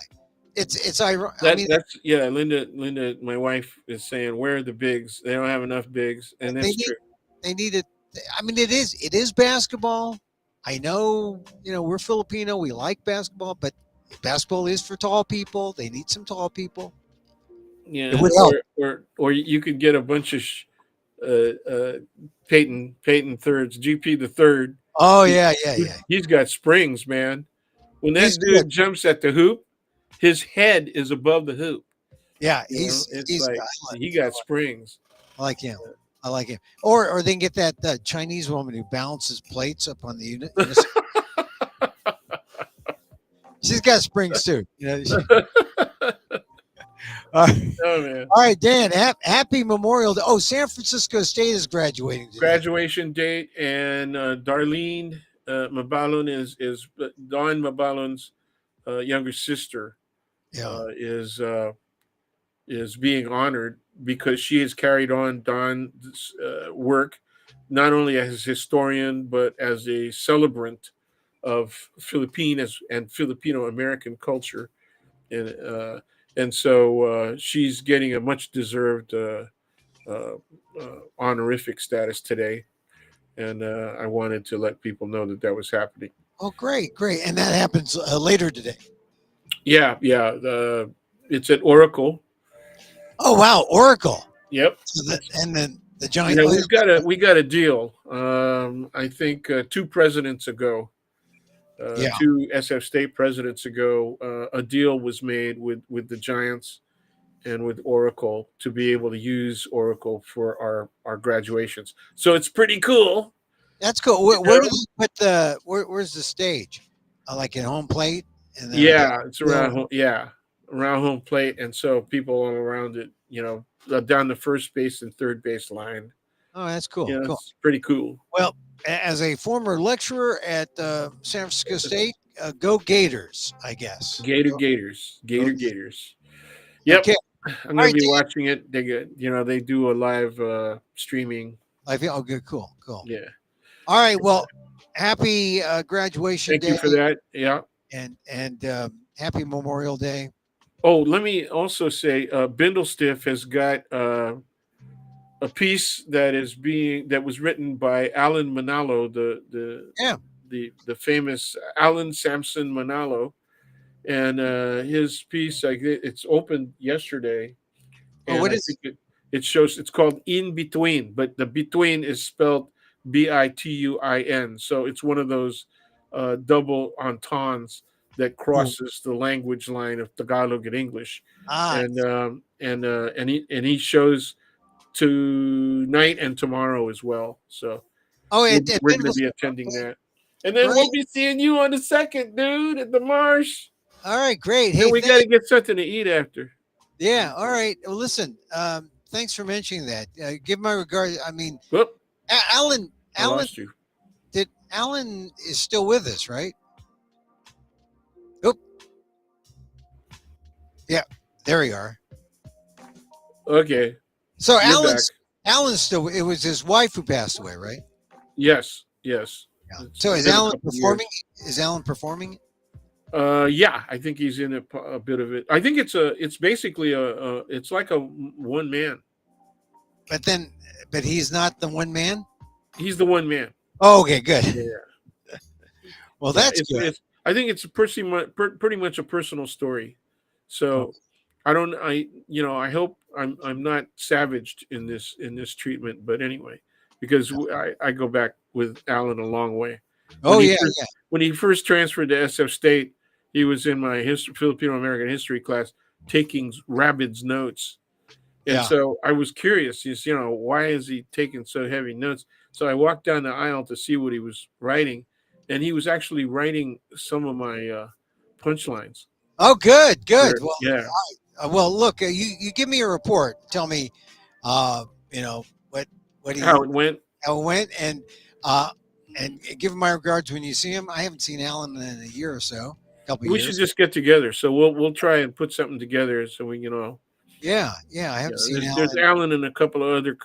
It's ironic. I mean, That's yeah. Linda, my wife is saying, "Where are the bigs? They don't have enough bigs," and they that's need true. they need it. I mean, it is basketball. I know. We're Filipino. We like basketball, but basketball is for tall people. They need some tall people. It Yeah, would help. or you could get a bunch of Peyton thirds, GP the third. Oh He, yeah, yeah, yeah. he's got springs, man. When He's that good. dude jumps at the hoop, his head is above the hoop. Yeah, It's he's. like he got springs. I like him. I like him. Or they can get that Chinese woman who balances plates up on the unit. She's got springs too. All right, Oh man. all right, Dan. Happy Memorial Day. Oh, San Francisco State is graduating today. Graduation date, and Darlene Mabalon is Dawn Mabalon's younger sister Yeah. is being honored because she has carried on Don's work not only as a historian but as a celebrant of Philippines and Filipino American culture, and so she's getting a much deserved uh, honorific status today, and I wanted to let people know that that was happening. Oh, great, great. And that happens later today. Yeah, yeah. It's at Oracle. Oh, wow, Oracle. Yep. And then the giant. Yeah, Oh, we got a deal. I think 2 presidents ago, yeah. two SF State presidents ago, a deal was made with the Giants and with Oracle to be able to use Oracle for our graduations. So it's pretty cool. That's cool. You Where do know? they put where's the stage? Like at home plate, and then Yeah, it's around around home plate, and so people all around it, down the first base and third base line. Oh, that's cool. Cool. It's pretty cool. Well, as a former lecturer at San Francisco State, go Gators, I guess. Gators, Go, Gators. Yep, okay. I'm All gonna right, be Dan. watching it. They do a live streaming. I feel oh, good, cool, cool. Yeah, All right. Well, happy graduation thank day you for that. Yeah. and happy Memorial Day. Oh, let me also say, Bindlestiff has got a piece that was written by Alan Manalo, Yeah. the famous Alan Sampson Manalo, and his piece it's opened yesterday, Oh, and what I is? think it shows it's called In Between, but the between is spelled Bituin, so it's one of those double entendres that Oh, crosses the language line of Tagalog and English, ah. and he shows tonight and tomorrow as well. So Oh, it we're been going to was be attending that, and then great. we'll be seeing you on the second, dude, at the Marsh. All right, great. And Hey, we got to get something to eat after. yeah. All right. Well, listen. Thanks for mentioning that. Give my regards. I mean, Whoop, Alan. I Alan. lost you. Alan is still with us, right? Oop. Yeah. There we are. Okay, So you're back. Alan's still. It was his wife who passed away, right? Yes, yes. Yeah. It's So is been a Alan couple of performing? years. Is Alan performing? Yeah, I think he's in a bit of it. I think it's basically it's like a one man. But then, but he's not the one man. He's the one man. Oh, okay, good. Yeah, Well, yeah. that's good. I think it's pretty much a personal story. Oh, So I hope I'm not savaged in this treatment. But anyway, because I go back with Alan a long way. oh yeah, yeah. When he first transferred to SF State, he was in my Filipino American history class taking Rabid's notes. And Yeah. so I was curious, why is he taking so heavy notes? So I walked down the aisle to see what he was writing, and he was actually writing some of my punchlines. Oh, good, good. Well, Yeah. well, look, you give me a report. Tell me you know, what he How it went. how it went, uh, and give him my regards when you see him. I haven't seen Alan in a year or so, a couple We should years. just get together. So we'll try and put something together so we Yeah, yeah, I yeah. haven't seen There's Alan. Alan and a couple of other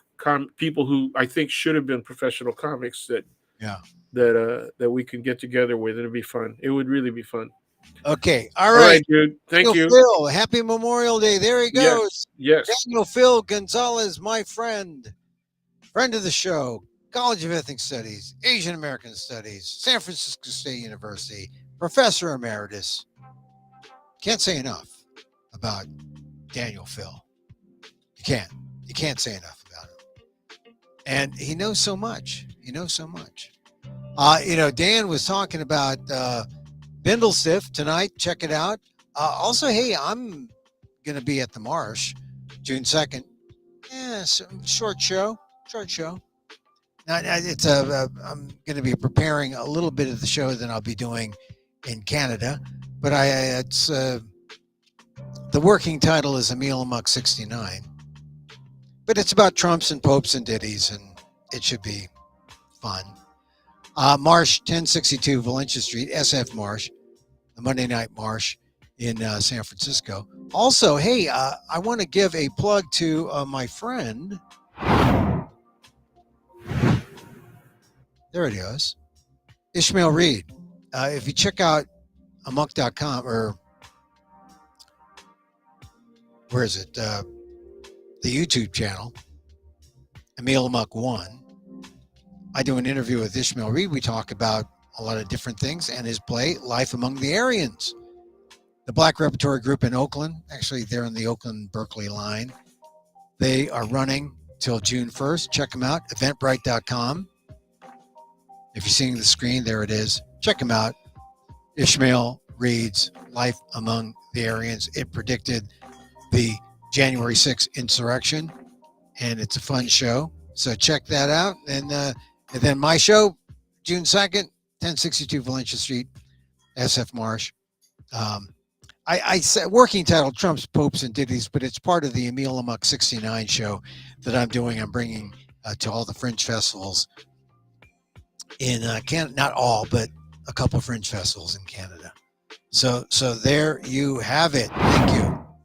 people who I think should have been professional comics Yeah. that we can get together with. It'd be fun. It would really be fun. Okay. All All right. right, dude. Thank Daniel you. Phil, happy Memorial Day. There he Yes. goes. Yes. Daniel Phil Gonzalez, my friend of the show, College of Ethnic Studies, Asian American Studies, San Francisco State University, Professor Emeritus. Can't say enough about Daniel Phil. You can't. You can't say enough about him. And he knows so much. He knows so much. Dan was talking about Bindlestiff tonight. Check it out. Also, hey, I'm going to be at the Marsh June 2nd. Yeah, short show. Short show. Now, I'm going to be preparing a little bit of the show that I'll be doing in Canada, but it's the working title is Emil Amok 69. But it's about Trumps and popes and ditties, and it should be fun. Marsh, 1062 Valencia Street, SF Marsh, the Monday Night Marsh in San Francisco. Also, hey, I want to give a plug to my friend. There it is. Ishmael Reed. If you check out amok.com, or where is it? The YouTube channel, Emil Amok 1. I do an interview with Ishmael Reed. We talk about a lot of different things and his play, Life Among the Aryans. The Black Repertory Group in Oakland, actually they're in the Oakland-Berkeley line. They are running till June 1st. Check them out, eventbrite.com. If you're seeing the screen, there it is. Check them out. Ishmael Reed's Life Among the Aryans. It predicted the January 6th insurrection, and it's a fun show. So check that out. And then my show, June 2nd, 1062 Valencia Street, SF Marsh. I said working title Trump's, Popes, and Ditties, but it's part of the Emil Amok 69 show that I'm doing. I'm bringing to all the fringe festivals in Canada, not all, but a couple of fringe festivals in Canada. So there you have it.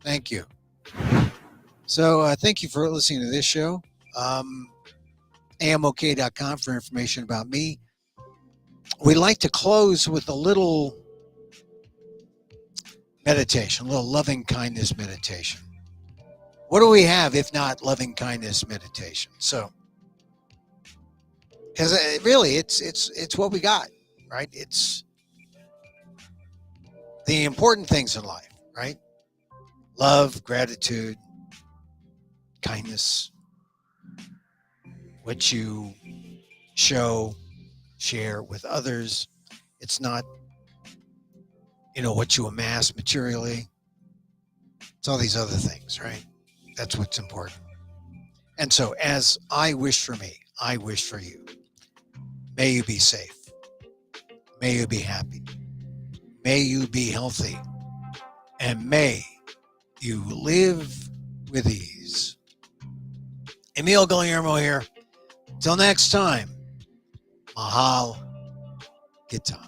Thank you. So thank you for listening to this show. Amok.com for information about me. We like to close with a little meditation, a little loving kindness meditation. What do we have if not loving kindness meditation? So, because really, it's what we got, right? It's the important things in life, right? Love, gratitude, kindness, what you share with others. It's not, what you amass materially. It's all these other things, right? That's what's important. And so as I wish for me, I wish for you. May you be safe. May you be happy. May you be healthy. And may you live with ease. Emil Guillermo here. Till next time, Mahal Gita.